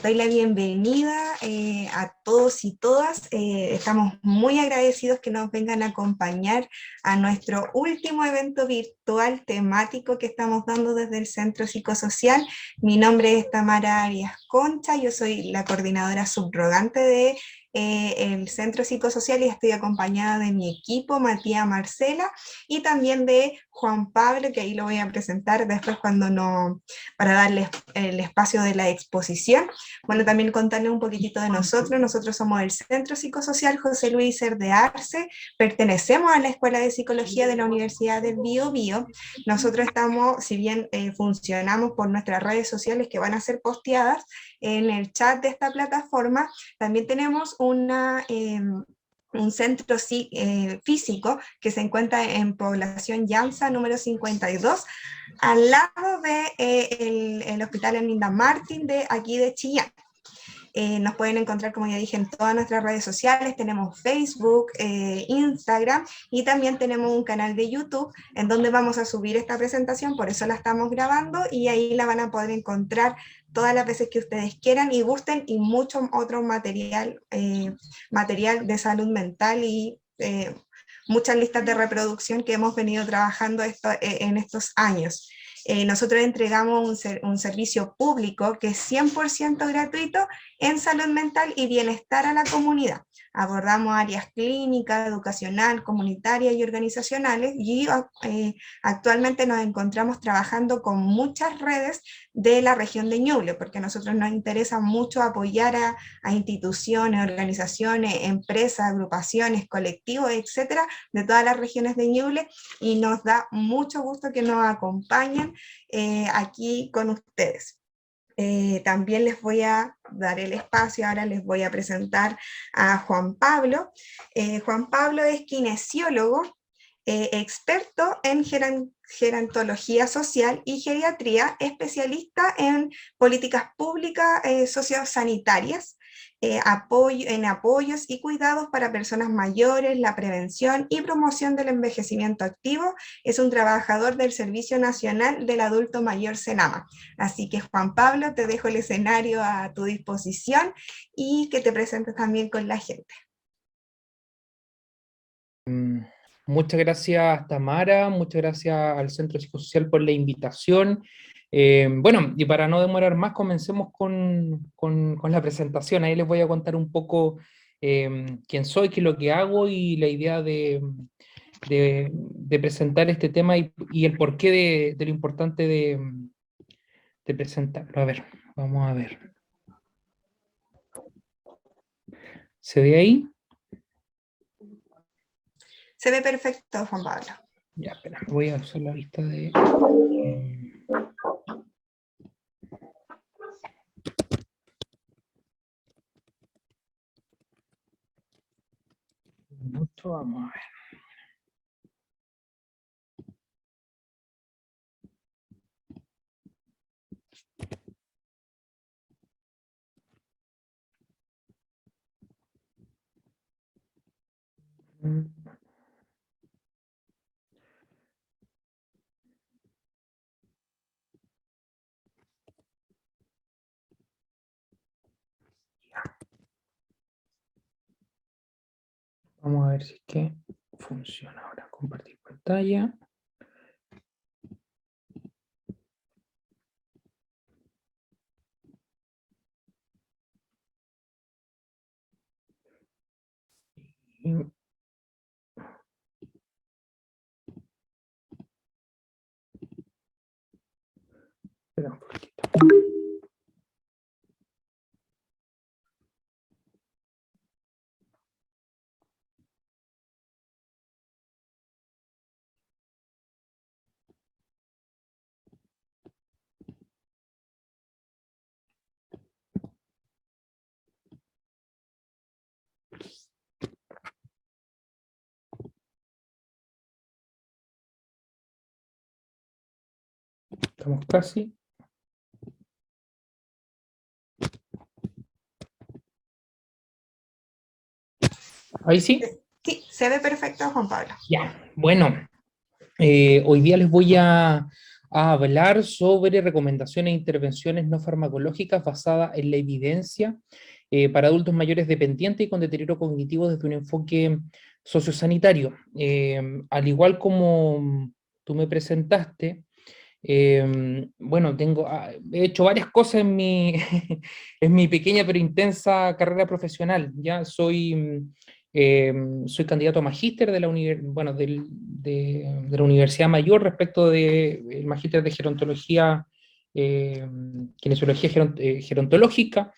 les doy la bienvenida a todos y todas. Estamos muy agradecidos que nos vengan a acompañar a nuestro último evento virtual temático que estamos dando desde el Centro Psicosocial. Mi nombre es Tamara Arias Concha, yo soy la coordinadora subrogante de el Centro Psicosocial y estoy acompañada de mi equipo, Matías Marcela, y también de Juan Pablo, que ahí lo voy a presentar después para darles el espacio de la exposición. Bueno, también contarles un poquitito de nosotros. Nosotros somos el Centro Psicosocial José Luis Ser de Arce, pertenecemos a la Escuela de Psicología de la Universidad del Biobío. Nosotros estamos, si bien funcionamos por nuestras redes sociales que van a ser posteadas en el chat de esta plataforma, también tenemos un centro físico que se encuentra en población Llanza número 52, al lado de el Hospital Herminda Martín de aquí de Chillán. Nos pueden encontrar, como ya dije, en todas nuestras redes sociales. Tenemos Facebook, Instagram, y también tenemos un canal de YouTube en donde vamos a subir esta presentación, por eso la estamos grabando, y ahí la van a poder encontrar todas las veces que ustedes quieran y gusten, y mucho otro material de salud mental y muchas listas de reproducción que hemos venido trabajando en estos años. Nosotros entregamos un servicio público que es 100% gratuito en salud mental y bienestar a la comunidad. Abordamos áreas clínicas, educacional, comunitarias y organizacionales, y actualmente nos encontramos trabajando con muchas redes de la región de Ñuble, porque a nosotros nos interesa mucho apoyar a instituciones, organizaciones, empresas, agrupaciones, colectivos, etcétera, de todas las regiones de Ñuble, y nos da mucho gusto que nos acompañen aquí con ustedes. También les voy a dar el espacio, ahora les voy a presentar a Juan Pablo. Juan Pablo es kinesiólogo, experto en gerontología social y geriatría, especialista en políticas públicas sociosanitarias, en apoyos y cuidados para personas mayores, la prevención y promoción del envejecimiento activo. Es un trabajador del Servicio Nacional del Adulto Mayor Senama. Así que, Juan Pablo, te dejo el escenario a tu disposición y que te presentes también con la gente. Muchas gracias, Tamara, muchas gracias al Centro Psicosocial por la invitación. Bueno, y para no demorar más, comencemos con la presentación. Ahí les voy a contar un poco quién soy, qué es lo que hago, y la idea de presentar este tema y el porqué de lo importante de presentarlo. A ver, vamos a ver. ¿Se ve ahí? Se ve perfecto, Juan Pablo. Ya, espera, voy a usar la vista de... Vamos a ver. Vamos a ver si es que funciona ahora. Compartir pantalla. Espera un poquito. Estamos casi. ¿Ahí sí? Sí, se ve perfecto, Juan Pablo. Ya, bueno. Hoy día les voy a a hablar sobre recomendaciones e intervenciones no farmacológicas basadas en la evidencia para adultos mayores dependientes y con deterioro cognitivo desde un enfoque sociosanitario. Al igual como tú me presentaste, bueno, he hecho varias cosas en mi, en mi pequeña pero intensa carrera profesional. Ya soy candidato a magíster de bueno, de la Universidad Mayor respecto del magíster de gerontología, kinesiología gerontológica.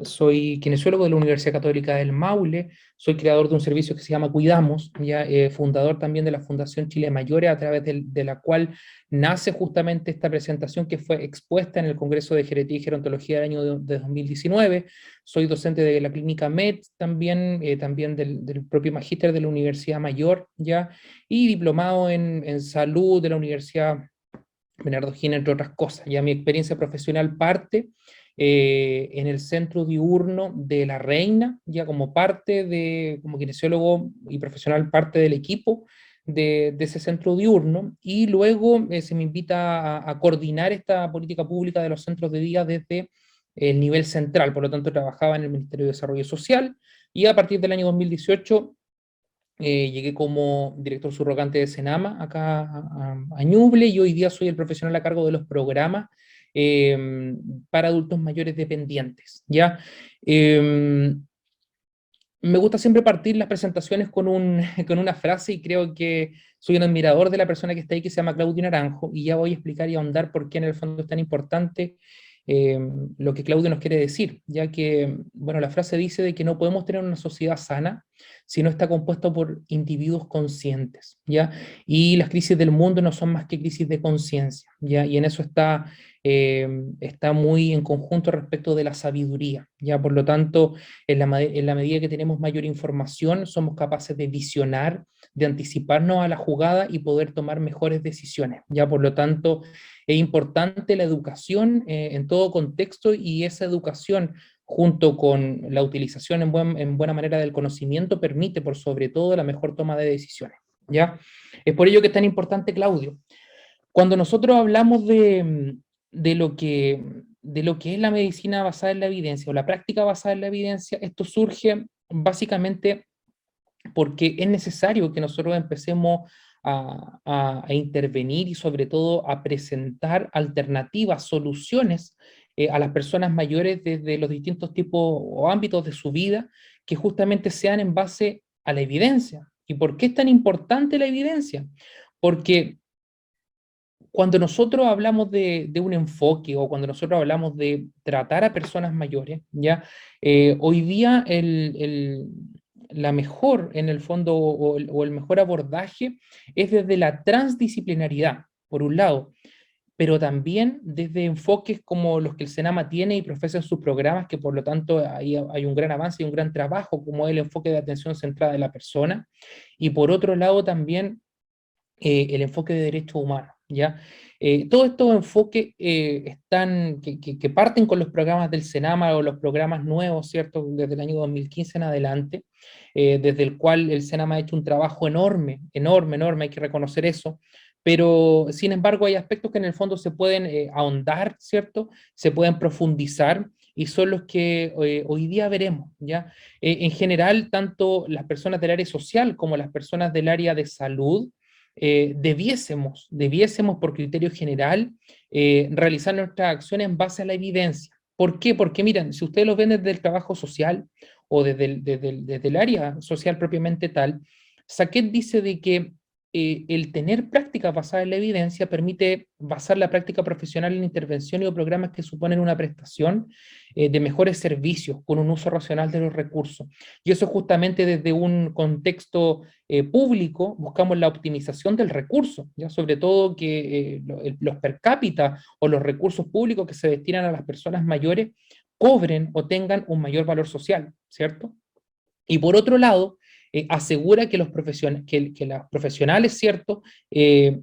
Soy kinesiólogo de la Universidad Católica del Maule, soy creador de un servicio que se llama Cuidamos, ya, fundador también de la Fundación Chile Mayores, a través de la cual nace justamente esta presentación que fue expuesta en el Congreso de Geriatría y Gerontología del año de 2019. Soy docente de la Clínica MED también, también del propio magíster de la Universidad Mayor, ya, y diplomado en salud de la Universidad Bernardo Higgins, entre otras cosas. Ya mi experiencia profesional parte en el centro diurno de La Reina, ya como kinesiólogo y profesional, parte del equipo de ese centro diurno, y luego se me invita a coordinar esta política pública de los centros de día desde el nivel central. Por lo tanto, trabajaba en el Ministerio de Desarrollo Social, y a partir del año 2018 llegué como director subrogante de Senama acá a Ñuble, y hoy día soy el profesional a cargo de los programas para adultos mayores dependientes, ¿ya? Me gusta siempre partir las presentaciones con una frase, y creo que soy un admirador de la persona que está ahí, que se llama Claudio Naranjo, y ya voy a explicar y ahondar por qué en el fondo es tan importante eh, lo que Claudio nos quiere decir, ya que, bueno, la frase dice de que no podemos tener una sociedad sana si no está compuesta por individuos conscientes, ¿ya? Y las crisis del mundo no son más que crisis de conciencia, ¿ya? Y en eso está muy en conjunto respecto de la sabiduría, ¿ya? Por lo tanto, en la medida que tenemos mayor información, somos capaces de visionar, de anticiparnos a la jugada y poder tomar mejores decisiones, ¿ya? Por lo tanto, es importante la educación en todo contexto, y esa educación junto con la utilización en buena manera del conocimiento permite por sobre todo la mejor toma de decisiones, ¿ya? Es por ello que es tan importante, Claudio. Cuando nosotros hablamos de lo que es la medicina basada en la evidencia o la práctica basada en la evidencia, esto surge básicamente porque es necesario que nosotros empecemos a intervenir y sobre todo a presentar alternativas, soluciones a las personas mayores desde los distintos tipos o ámbitos de su vida, que justamente sean en base a la evidencia. ¿Y por qué es tan importante la evidencia? Porque cuando nosotros hablamos de un enfoque, o cuando nosotros hablamos de tratar a personas mayores, ¿ya? Hoy día la mejor, en el fondo, o el mejor abordaje es desde la transdisciplinaridad, por un lado, pero también desde enfoques como los que el Senama tiene y profesa en sus programas, que por lo tanto ahí hay un gran avance y un gran trabajo, como es el enfoque de atención centrada en la persona, y por otro lado también el enfoque de derechos humanos, ¿ya? Todos estos enfoques que parten con los programas del Senama o los programas nuevos, ¿cierto? Desde el año 2015 en adelante, desde el cual el Senama ha hecho un trabajo enorme, enorme, enorme, hay que reconocer eso, pero sin embargo hay aspectos que en el fondo se pueden ahondar, ¿cierto? Se pueden profundizar, y son los que hoy día veremos, ¿ya? En general, tanto las personas del área social como las personas del área de salud, debiésemos por criterio general realizar nuestras acciones en base a la evidencia. ¿Por qué? Porque miren, si ustedes lo ven desde el trabajo social o desde el área social propiamente tal, Saquet dice de que el tener prácticas basadas en la evidencia permite basar la práctica profesional en intervenciones o programas que suponen una prestación de mejores servicios con un uso racional de los recursos. Y eso justamente desde un contexto público buscamos la optimización del recurso, ya sobre todo que los per cápita o los recursos públicos que se destinan a las personas mayores cobren o tengan un mayor valor social, ¿cierto? Y por otro lado, asegura que que los profesionales, ¿cierto? Que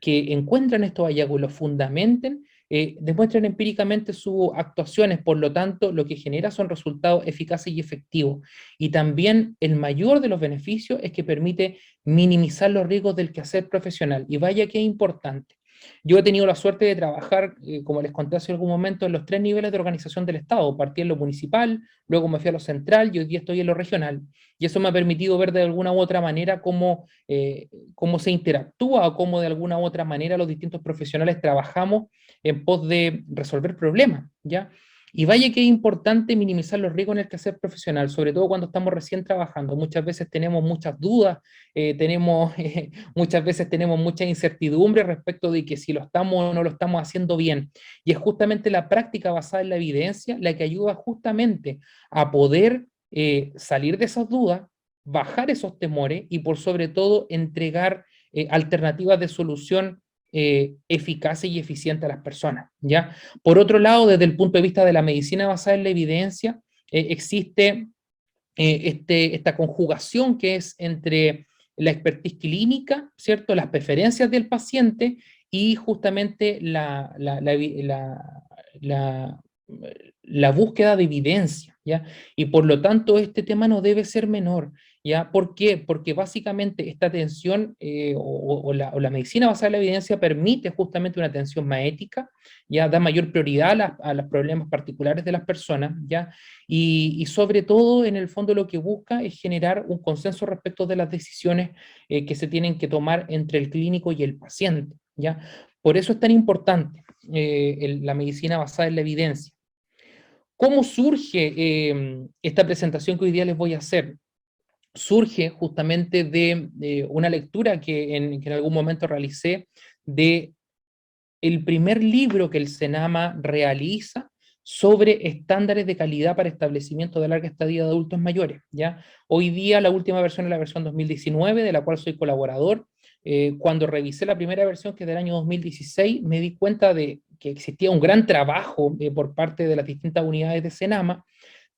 encuentran estos hallazgos y los fundamenten, demuestran empíricamente sus actuaciones, por lo tanto, lo que genera son resultados eficaces y efectivos. Y también el mayor de los beneficios es que permite minimizar los riesgos del quehacer profesional. Y vaya que es importante. Yo he tenido la suerte de trabajar, como les conté hace algún momento, en los 3 niveles de organización del Estado. Partí en lo municipal, luego me fui a lo central y hoy día estoy en lo regional. Y eso me ha permitido ver de alguna u otra manera cómo se interactúa o cómo de alguna u otra manera los distintos profesionales trabajamos en pos de resolver problemas, ¿ya? Y vaya que es importante minimizar los riesgos en el quehacer profesional, sobre todo cuando estamos recién trabajando. Muchas veces tenemos muchas dudas, muchas veces tenemos mucha incertidumbre respecto de que si lo estamos o no lo estamos haciendo bien. Y es justamente la práctica basada en la evidencia la que ayuda justamente a poder salir de esas dudas, bajar esos temores y por sobre todo entregar alternativas de solución eficaces y eficientes a las personas, ¿ya? Por otro lado, desde el punto de vista de la medicina basada en la evidencia, existe esta conjugación que es entre la expertise clínica, ¿cierto? Las preferencias del paciente y justamente la, la búsqueda de evidencia, ¿ya? Y por lo tanto, este tema no debe ser menor, ¿ya? ¿Por qué? Porque básicamente esta atención o la medicina basada en la evidencia permite justamente una atención más ética, ¿ya? Da mayor prioridad a los problemas particulares de las personas, ¿ya? Y sobre todo, en el fondo, lo que busca es generar un consenso respecto de las decisiones que se tienen que tomar entre el clínico y el paciente, ¿ya? Por eso es tan importante la medicina basada en la evidencia. ¿Cómo surge esta presentación que hoy día les voy a hacer? Surge justamente de una lectura que en algún momento realicé de el primer libro que el Senama realiza sobre estándares de calidad para establecimiento de larga estadía de adultos mayores, ¿ya? Hoy día la última versión es la versión 2019, de la cual soy colaborador. Cuando revisé la primera versión, que es del año 2016, me di cuenta de que existía un gran trabajo por parte de las distintas unidades de Senama,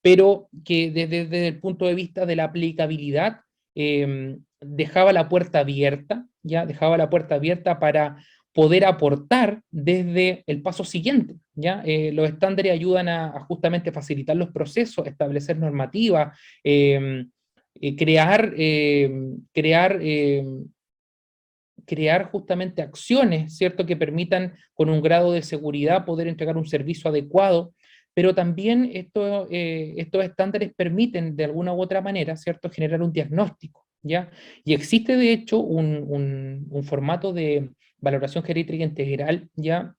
pero que desde el punto de vista de la aplicabilidad dejaba la puerta abierta, ¿ya? Dejaba la puerta abierta para poder aportar desde el paso siguiente, ¿ya? Los estándares ayudan a justamente facilitar los procesos, establecer normativas, eh, crear, crear justamente acciones, ¿cierto?, que permitan con un grado de seguridad poder entregar un servicio adecuado, pero también estos estándares permiten de alguna u otra manera, ¿cierto?, generar un diagnóstico, ¿ya? Y existe de hecho un formato de valoración geriátrica integral, ¿ya?,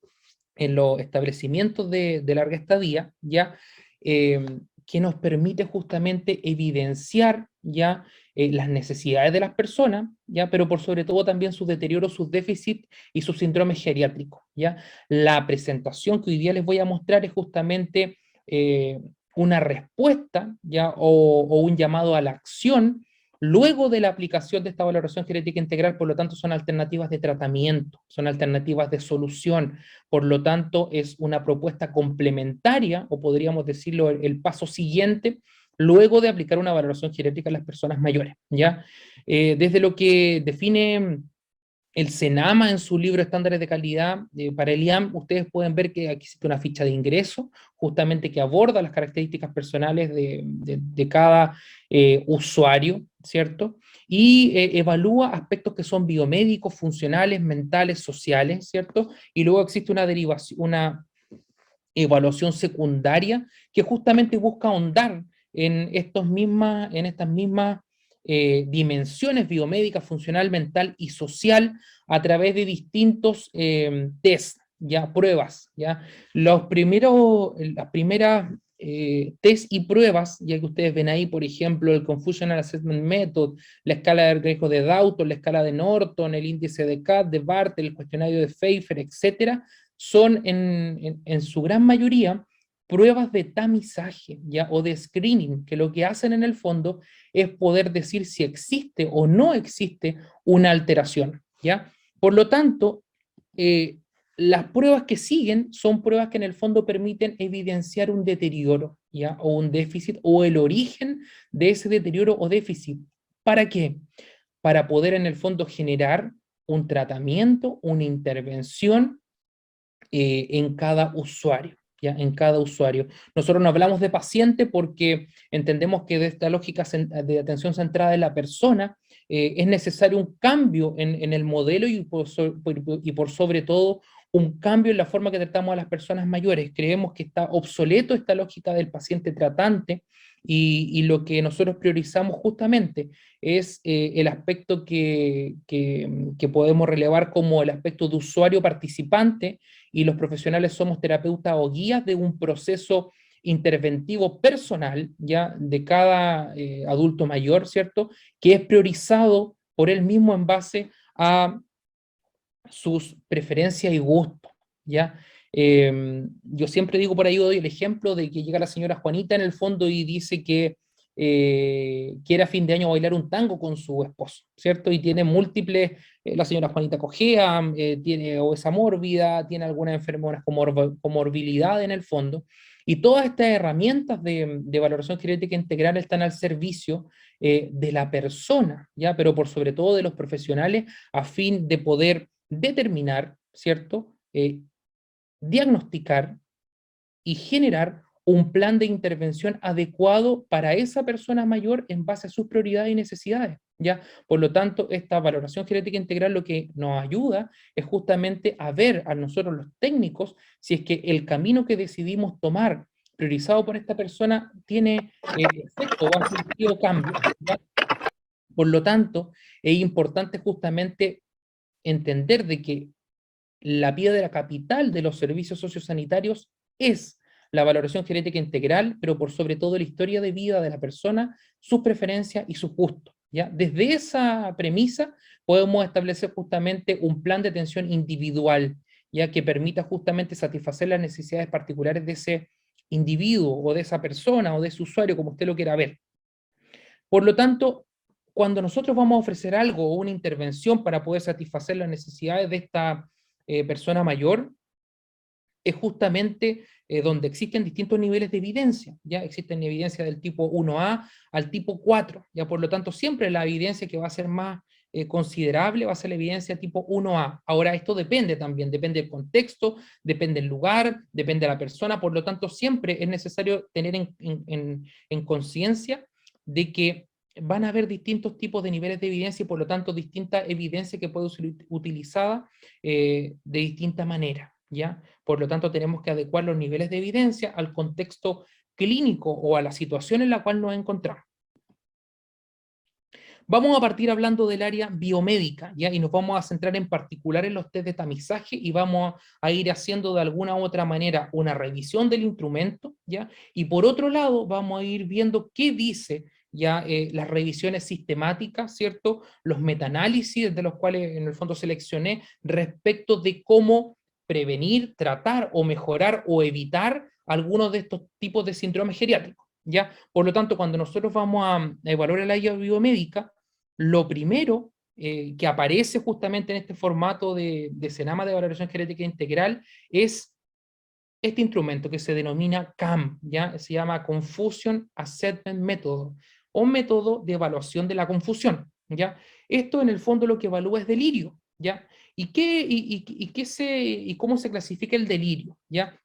en los establecimientos de larga estadía, ¿ya? Eh, que nos permite justamente evidenciar ya las necesidades de las personas, ¿ya? Pero por sobre todo también sus deterioros, sus déficits y sus síndromes geriátricos, ¿ya? La presentación que hoy día les voy a mostrar es justamente eh, una respuesta, ¿ya? O un llamado a la acción luego de la aplicación de esta valoración genética integral. Por lo tanto, son alternativas de tratamiento, son alternativas de solución. Por lo tanto, es una propuesta complementaria, o podríamos decirlo, el paso siguiente, luego de aplicar una valoración genética a las personas mayores, ¿ya? Desde lo que define el Senama en su libro Estándares de Calidad para el IAM, ustedes pueden ver que aquí existe una ficha de ingreso, justamente que aborda las características personales de cada usuario, ¿cierto? Y evalúa aspectos que son biomédicos, funcionales, mentales, sociales, ¿cierto? Y luego existe una derivación, una evaluación secundaria que justamente busca ahondar en estas mismas dimensiones biomédicas, funcional, mental y social a través de distintos test, ya pruebas, ya las primeras test y pruebas, ya que ustedes ven ahí, por ejemplo, el Confusional Assessment Method, la escala de riesgo de Dalton, la escala de Norton, el índice de CAT, de Bartel, el cuestionario de Pfeiffer, etcétera, son en su gran mayoría pruebas de tamizaje, ¿ya? O de screening, que lo que hacen en el fondo es poder decir si existe o no existe una alteración, ¿ya? Por lo tanto, las pruebas que siguen son pruebas que en el fondo permiten evidenciar un deterioro, ¿ya? O un déficit, o el origen de ese deterioro o déficit. ¿Para qué? Para poder en el fondo generar un tratamiento, una intervención en cada usuario. ¿Ya? En cada usuario. Nosotros no hablamos de paciente porque entendemos que de esta lógica de atención centrada en la persona es necesario un cambio en el modelo y por sobre todo un cambio en la forma que tratamos a las personas mayores. Creemos que está obsoleto esta lógica del paciente tratante y lo que nosotros priorizamos justamente es el aspecto que podemos relevar como el aspecto de usuario participante, y los profesionales somos terapeutas o guías de un proceso interventivo personal, ya de cada adulto mayor, ¿cierto? Que es priorizado por él mismo en base a sus preferencias y gustos, ¿ya? Yo siempre digo por ahí, doy el ejemplo de que llega la señora Juanita en el fondo y dice que quiere a fin de año bailar un tango con su esposo, ¿cierto? Y tiene múltiples, la señora Juanita cojea, tiene obesa mórbida, tiene algunas enfermedades comorbilidad en el fondo, y todas estas herramientas de valoración genética integral están al servicio de la persona, ¿ya? Pero por sobre todo de los profesionales a fin de poder determinar, ¿cierto? Diagnosticar y generar un plan de intervención adecuado para esa persona mayor en base a sus prioridades y necesidades, ¿ya? Por lo tanto, esta valoración genética integral lo que nos ayuda es justamente a ver a nosotros los técnicos si es que el camino que decidimos tomar priorizado por esta persona tiene efecto o ha sentido cambio, ¿ya? Por lo tanto, es importante justamente entender de que la piedra capital de los servicios sociosanitarios es la valoración genética integral, pero por sobre todo la historia de vida de la persona, sus preferencias y sus gustos, ¿ya? Desde esa premisa podemos establecer justamente un plan de atención individual, ya que permita justamente satisfacer las necesidades particulares de ese individuo o de esa persona o de ese usuario, como usted lo quiera ver. Por lo tanto, cuando nosotros vamos a ofrecer algo o una intervención para poder satisfacer las necesidades de esta persona mayor, es justamente donde existen distintos niveles de evidencia. Ya existen evidencia del tipo 1A al tipo 4. Ya por lo tanto, siempre la evidencia que va a ser más considerable va a ser la evidencia tipo 1A. Ahora, esto depende también, depende del contexto, depende del lugar, depende de la persona. Por lo tanto, siempre es necesario tener en conciencia de que van a haber distintos tipos de niveles de evidencia y por lo tanto distinta evidencia que puede ser utilizada de distinta manera, ¿ya? Por lo tanto, tenemos que adecuar los niveles de evidencia al contexto clínico o a la situación en la cual nos encontramos. Vamos a partir hablando del área biomédica, ¿ya? Y nos vamos a centrar en particular en los test de tamizaje y vamos a ir haciendo de alguna u otra manera una revisión del instrumento, ¿ya? Y por otro lado, vamos a ir viendo qué dice ya las revisiones sistemáticas, ¿cierto? Los metaanálisis de los cuales en el fondo seleccioné respecto de cómo prevenir, tratar o mejorar o evitar algunos de estos tipos de síndromes geriátricos, ¿ya? Por lo tanto, cuando nosotros vamos a evaluar el área biomédica, lo primero que aparece justamente en este formato de Senama de valoración genética integral es este instrumento que se denomina CAM, ¿ya? Se llama Confusion Assessment Method, o método de evaluación de la confusión, ¿ya? Esto en el fondo lo que evalúa es delirio, ¿ya? ¿Y cómo se clasifica el delirio, ¿ya?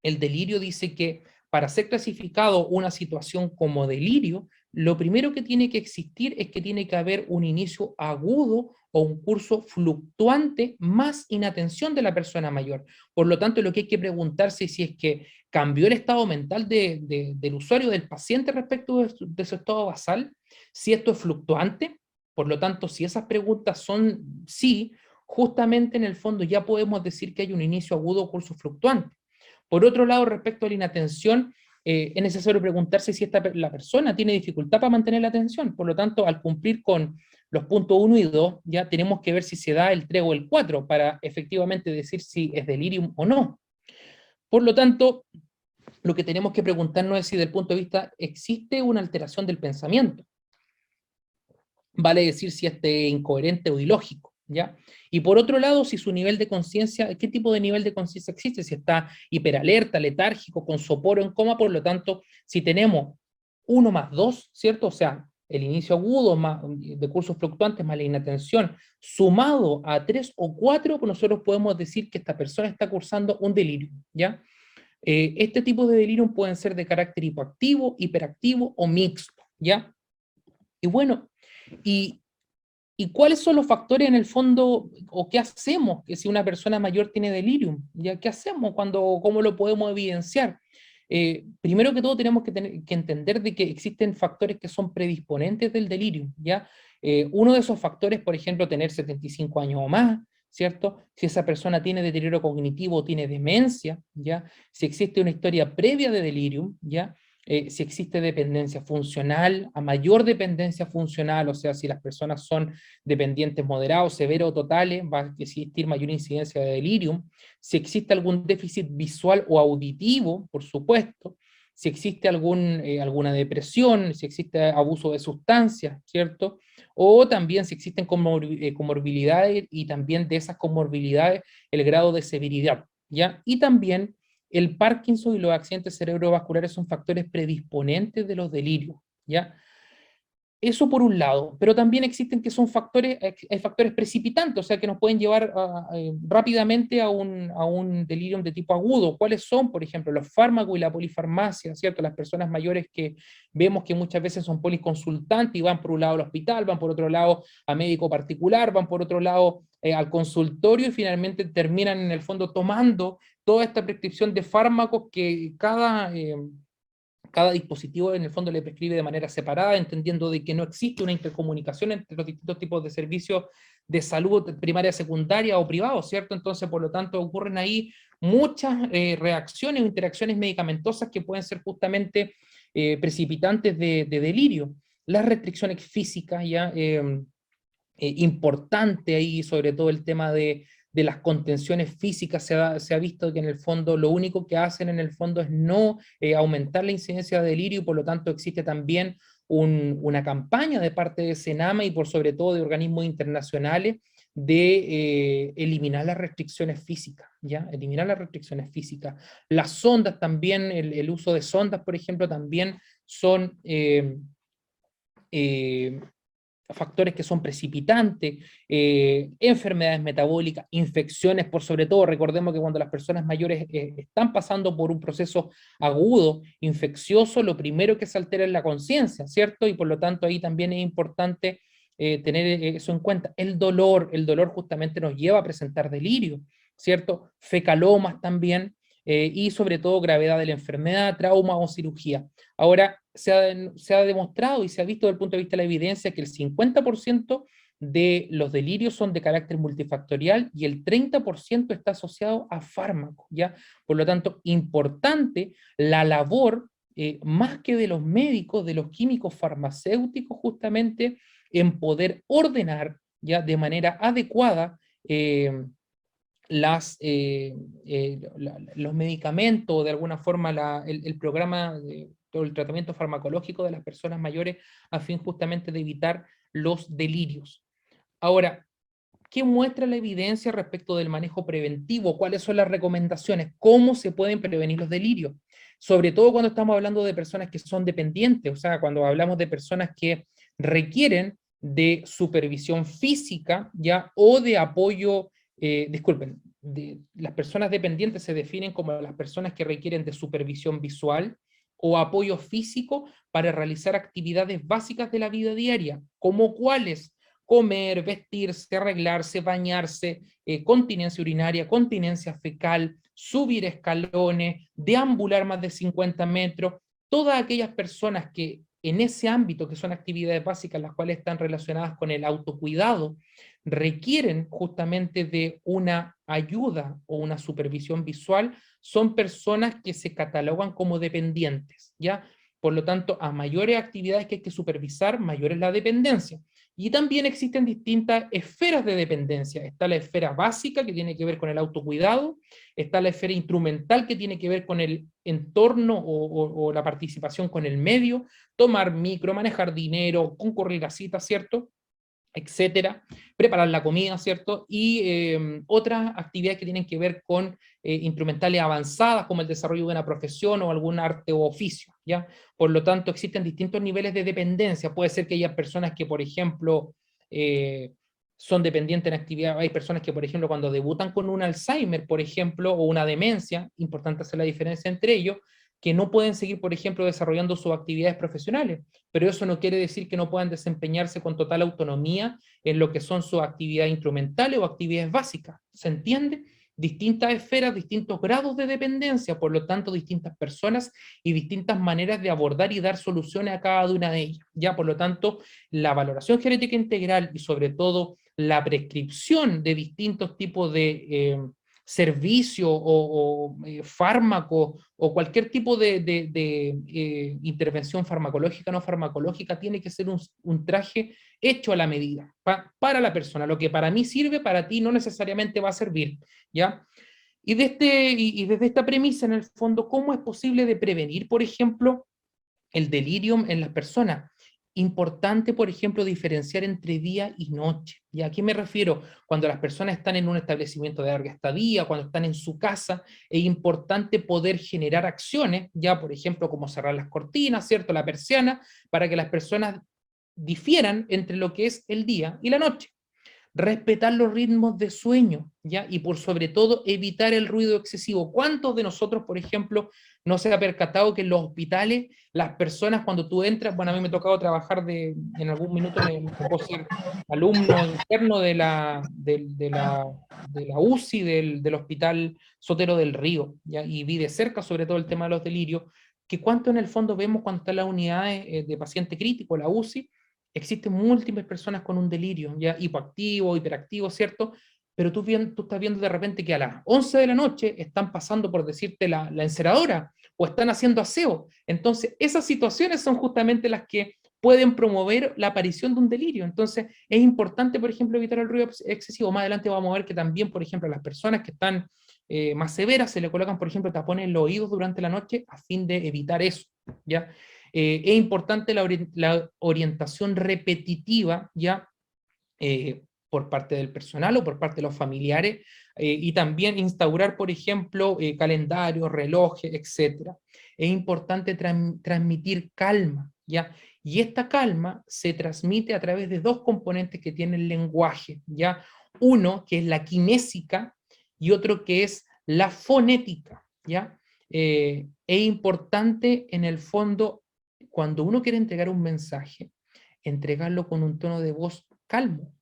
El delirio dice que para ser clasificado una situación como delirio, lo primero que tiene que existir es que tiene que haber un inicio agudo o un curso fluctuante más inatención de la persona mayor. Por lo tanto, lo que hay que preguntarse es si es que cambió el estado mental del usuario, del paciente respecto de su estado basal, si esto es fluctuante. Por lo tanto, si esas preguntas son sí, justamente en el fondo ya podemos decir que hay un inicio agudo o curso fluctuante. Por otro lado, respecto a la inatención, es necesario preguntarse si la persona tiene dificultad para mantener la atención. Por lo tanto, al cumplir con los puntos 1 y 2, ya tenemos que ver si se da el 3 o el 4 para efectivamente decir si es delirium o no. Por lo tanto, lo que tenemos que preguntarnos es si desde el punto de vista existe una alteración del pensamiento. Vale decir si este es incoherente o ilógico, ¿ya? Y por otro lado, si su nivel de conciencia, ¿qué tipo de nivel de conciencia existe? Si está hiperalerta, letárgico, con sopor o en coma, por lo tanto, si tenemos 1 más 2, ¿cierto? O sea, el inicio agudo más, de cursos fluctuantes más la inatención, sumado a 3 o 4, pues nosotros podemos decir que esta persona está cursando un delirio, ¿ya? Este tipo de delirium pueden ser de carácter hipoactivo, hiperactivo o mixto, ¿ya? Y bueno, y, ¿y cuáles son los factores en el fondo, o qué hacemos que si una persona mayor tiene delirium? ¿Ya? ¿Qué hacemos cómo lo podemos evidenciar? Primero que todo tenemos que entender de que existen factores que son predisponentes del delirium, ¿ya? Uno de esos factores, por ejemplo, tener 75 años o más, ¿cierto? Si esa persona tiene deterioro cognitivo o tiene demencia, ¿ya? Si existe una historia previa de delirium, ¿ya? Si existe dependencia funcional, a mayor dependencia funcional, o sea, si las personas son dependientes moderados, severos o totales, va a existir mayor incidencia de delirium. Si existe algún déficit visual o auditivo, por supuesto. Si existe alguna depresión, si existe abuso de sustancias, ¿cierto? O también si existen comorbilidades y también de esas comorbilidades el grado de severidad, ¿ya? Y también el Parkinson y los accidentes cerebrovasculares son factores predisponentes de los delirios, ¿ya? Eso por un lado, pero también existen que son factores precipitantes, o sea, que nos pueden llevar rápidamente a un delirium de tipo agudo. ¿Cuáles son? Por ejemplo, los fármacos y la polifarmacia, ¿cierto? Las personas mayores que vemos que muchas veces son policonsultantes y van por un lado al hospital, van por otro lado a médico particular, van por otro lado al consultorio y finalmente terminan en el fondo tomando toda esta prescripción de fármacos que cada dispositivo en el fondo le prescribe de manera separada, entendiendo de que no existe una intercomunicación entre los distintos tipos de servicios de salud primaria, secundaria o privado, ¿cierto? Entonces, por lo tanto, ocurren ahí muchas reacciones o interacciones medicamentosas que pueden ser justamente precipitantes de delirio. Las restricciones físicas ya importante ahí, sobre todo el tema de las contenciones físicas, se ha visto que en el fondo lo único que hacen en el fondo es no aumentar la incidencia de delirio y por lo tanto existe también una campaña de parte de Senama y por sobre todo de organismos internacionales de eliminar las restricciones físicas, ¿ya? Eliminar las restricciones físicas. Las sondas también, el uso de sondas, por ejemplo, también son eh, factores que son precipitantes, enfermedades metabólicas, infecciones, por sobre todo, recordemos que cuando las personas mayores están pasando por un proceso agudo, infeccioso, lo primero que se altera es la conciencia, ¿cierto? Y por lo tanto ahí también es importante tener eso en cuenta. El dolor justamente nos lleva a presentar delirio, ¿cierto? Fecalomas también, y sobre todo gravedad de la enfermedad, trauma o cirugía. Ahora, se ha demostrado y se ha visto desde el punto de vista de la evidencia que el 50% de los delirios son de carácter multifactorial y el 30% está asociado a fármacos, ¿ya? Por lo tanto, importante la labor, más que de los médicos, de los químicos farmacéuticos, justamente en poder ordenar, ¿ya? De manera adecuada los medicamentos, de alguna forma el programa o el tratamiento farmacológico de las personas mayores a fin justamente de evitar los delirios. Ahora, ¿qué muestra la evidencia respecto del manejo preventivo? ¿Cuáles son las recomendaciones? ¿Cómo se pueden prevenir los delirios? Sobre todo cuando estamos hablando de personas que son dependientes, o sea, cuando hablamos de personas que requieren de supervisión física, ¿ya? O de apoyo, disculpen, las personas dependientes se definen como las personas que requieren de supervisión visual o apoyo físico para realizar actividades básicas de la vida diaria, como cuáles: comer, vestirse, arreglarse, bañarse, continencia urinaria, continencia fecal, subir escalones, deambular más de 50 metros, todas aquellas personas que en ese ámbito, que son actividades básicas, las cuales están relacionadas con el autocuidado, requieren justamente de una ayuda o una supervisión visual, son personas que se catalogan como dependientes, ¿ya? Por lo tanto, a mayores actividades que hay que supervisar, mayor es la dependencia. Y también existen distintas esferas de dependencia. Está la esfera básica, que tiene que ver con el autocuidado, está la esfera instrumental, que tiene que ver con el entorno o la participación con el medio, tomar micro, manejar dinero, concurrir a citas, ¿cierto? Etcétera, preparar la comida, ¿cierto? Y otras actividades que tienen que ver con instrumentales avanzadas, como el desarrollo de una profesión o algún arte o oficio, ¿ya? Por lo tanto, existen distintos niveles de dependencia. Puede ser que haya personas que, por ejemplo, son dependientes en actividad. Hay personas que, por ejemplo, cuando debutan con un Alzheimer, por ejemplo, o una demencia, importante hacer la diferencia entre ellos, que no pueden seguir, por ejemplo, desarrollando sus actividades profesionales, pero eso no quiere decir que no puedan desempeñarse con total autonomía en lo que son sus actividades instrumentales o actividades básicas. ¿Se entiende? Distintas esferas, distintos grados de dependencia, por lo tanto, distintas personas y distintas maneras de abordar y dar soluciones a cada una de ellas. Ya, por lo tanto, la valoración genética integral y sobre todo la prescripción de distintos tipos de servicio fármaco o cualquier tipo de intervención farmacológica o no farmacológica tiene que ser un traje hecho a la medida para la persona. Lo que para mí sirve, para ti no necesariamente va a servir, ¿ya? Y desde esta premisa, en el fondo, ¿cómo es posible de prevenir, por ejemplo, el delirium en las personas? Importante, por ejemplo, diferenciar entre día y noche. ¿Y a qué me refiero? Cuando las personas están en un establecimiento de larga estadía, cuando están en su casa, es importante poder generar acciones, ya por ejemplo, como cerrar las cortinas, ¿cierto? La persiana, para que las personas difieran entre lo que es el día y la noche. Respetar los ritmos de sueño, ¿ya? Y por sobre todo evitar el ruido excesivo. ¿Cuántos de nosotros, por ejemplo, no se ha percatado que en los hospitales las personas cuando tú entras, bueno, a mí me ha tocado trabajar en algún minuto me tocó ser alumno interno de la UCI del Hospital Sotero del Río, ¿ya? Y vi de cerca sobre todo el tema de los delirios, que cuánto en el fondo vemos cuando están las unidades de paciente crítico, la UCI, existen múltiples personas con un delirio, ya hipoactivo, hiperactivo, ¿cierto? Pero tú estás viendo de repente que a las 11 de la noche están pasando, por decirte, la enceradora o están haciendo aseo. Entonces, esas situaciones son justamente las que pueden promover la aparición de un delirio. Entonces, es importante, por ejemplo, evitar el ruido excesivo. Más adelante vamos a ver que también, por ejemplo, a las personas que están más severas se le colocan, por ejemplo, tapones en los oídos durante la noche a fin de evitar eso, ¿ya? Es importante la orientación repetitiva, ¿ya? Por parte del personal o por parte de los familiares, y también instaurar, por ejemplo, calendarios, relojes, etc. Es importante transmitir calma, ¿ya? Y esta calma se transmite a través de dos componentes que tiene el lenguaje, ¿ya? Uno, que es la kinésica, y otro que es la fonética, ¿ya? Es importante, en el fondo, cuando uno quiere entregar un mensaje, entregarlo con un tono de voz calmo,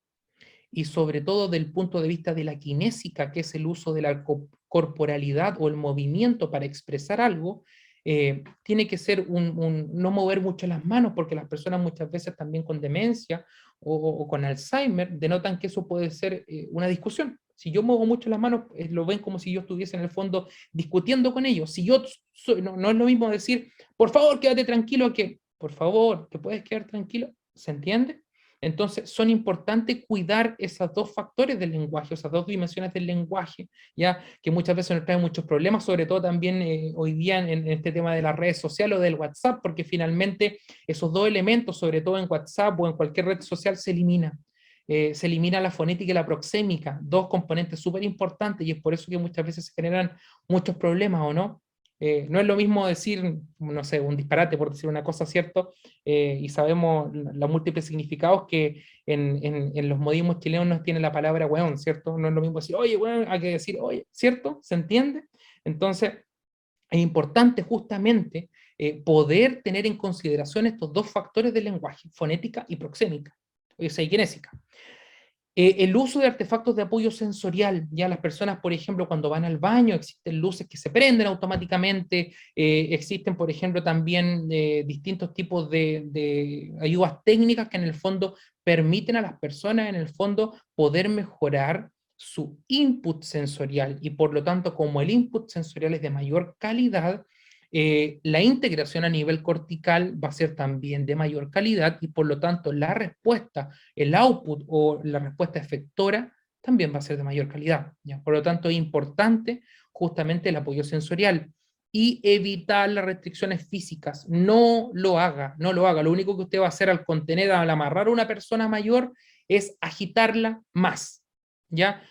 y sobre todo del punto de vista de la kinésica, que es el uso de la corporalidad o el movimiento para expresar algo. Tiene que ser no mover mucho las manos, porque las personas muchas veces también con demencia o con Alzheimer denotan que eso puede ser una discusión. Si yo muevo mucho las manos, lo ven como si yo estuviese en el fondo discutiendo con ellos. Si yo no es lo mismo decir, por favor, quédate tranquilo, que, por favor, ¿te puedes quedar tranquilo? ¿Se entiende? Entonces, son importantes cuidar esos dos factores del lenguaje, esas dos dimensiones del lenguaje, ya que muchas veces nos traen muchos problemas, sobre todo también hoy día en este tema de las redes sociales o del WhatsApp, porque finalmente esos dos elementos, sobre todo en WhatsApp o en cualquier red social, se eliminan. Se elimina la fonética y la proxémica, dos componentes súper importantes, y es por eso que muchas veces se generan muchos problemas, ¿o no? No es lo mismo decir, no sé, un disparate por decir una cosa, ¿cierto? Y sabemos los múltiples significados que en los modismos chilenos nos tiene la palabra weón, ¿cierto? No es lo mismo decir, oye, weón, hay que decir, oye, ¿cierto? ¿Se entiende? Entonces, es importante justamente poder tener en consideración estos dos factores del lenguaje, fonética y proxémica, o sea, y kinésica. El uso de artefactos de apoyo sensorial, ya las personas, por ejemplo, cuando van al baño, existen luces que se prenden automáticamente, existen, por ejemplo, también distintos tipos de ayudas técnicas que en el fondo permiten a las personas, en el fondo, poder mejorar su input sensorial, y por lo tanto, como el input sensorial es de mayor calidad, la integración a nivel cortical va a ser también de mayor calidad, y por lo tanto la respuesta, el output o la respuesta efectora también va a ser de mayor calidad, ¿ya? Por lo tanto es importante justamente el apoyo sensorial y evitar las restricciones físicas. No lo haga, no lo haga. Lo único que usted va a hacer al contener, al amarrar a una persona mayor, es agitarla más, ¿ya?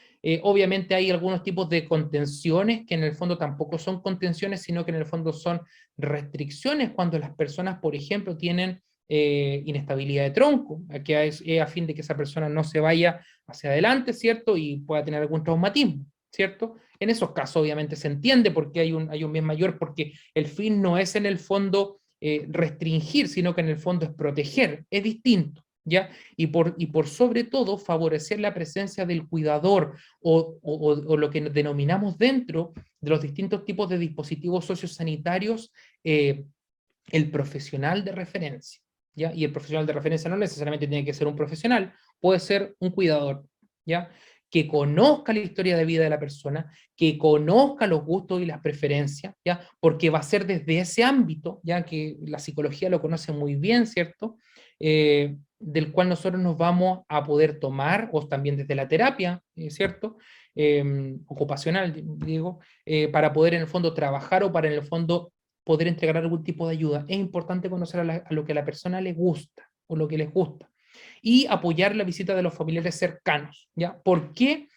Obviamente hay algunos tipos de contenciones que en el fondo tampoco son contenciones, sino que en el fondo son restricciones cuando las personas, por ejemplo, tienen inestabilidad de tronco, que es a fin de que esa persona no se vaya hacia adelante, ¿cierto? Y pueda tener algún traumatismo, ¿cierto? En esos casos obviamente se entiende porque hay un bien mayor, porque el fin no es en el fondo restringir, sino que en el fondo es proteger, es distinto. ¿Ya? Y por sobre todo favorecer la presencia del cuidador o lo que denominamos dentro de los distintos tipos de dispositivos sociosanitarios, el profesional de referencia. ¿Ya? Y el profesional de referencia no necesariamente tiene que ser un profesional, puede ser un cuidador, ¿ya? Que conozca la historia de vida de la persona, que conozca los gustos y las preferencias, ¿ya? Porque va a ser desde ese ámbito, ya que la psicología lo conoce muy bien, ¿cierto? Del cual nosotros nos vamos a poder tomar, o también desde la terapia, ¿cierto? Ocupacional, digo, para poder en el fondo trabajar o para en el fondo poder entregar algún tipo de ayuda. Es importante conocer a lo que a la persona le gusta o lo que les gusta y apoyar la visita de los familiares cercanos. ¿Ya? ¿Por qué?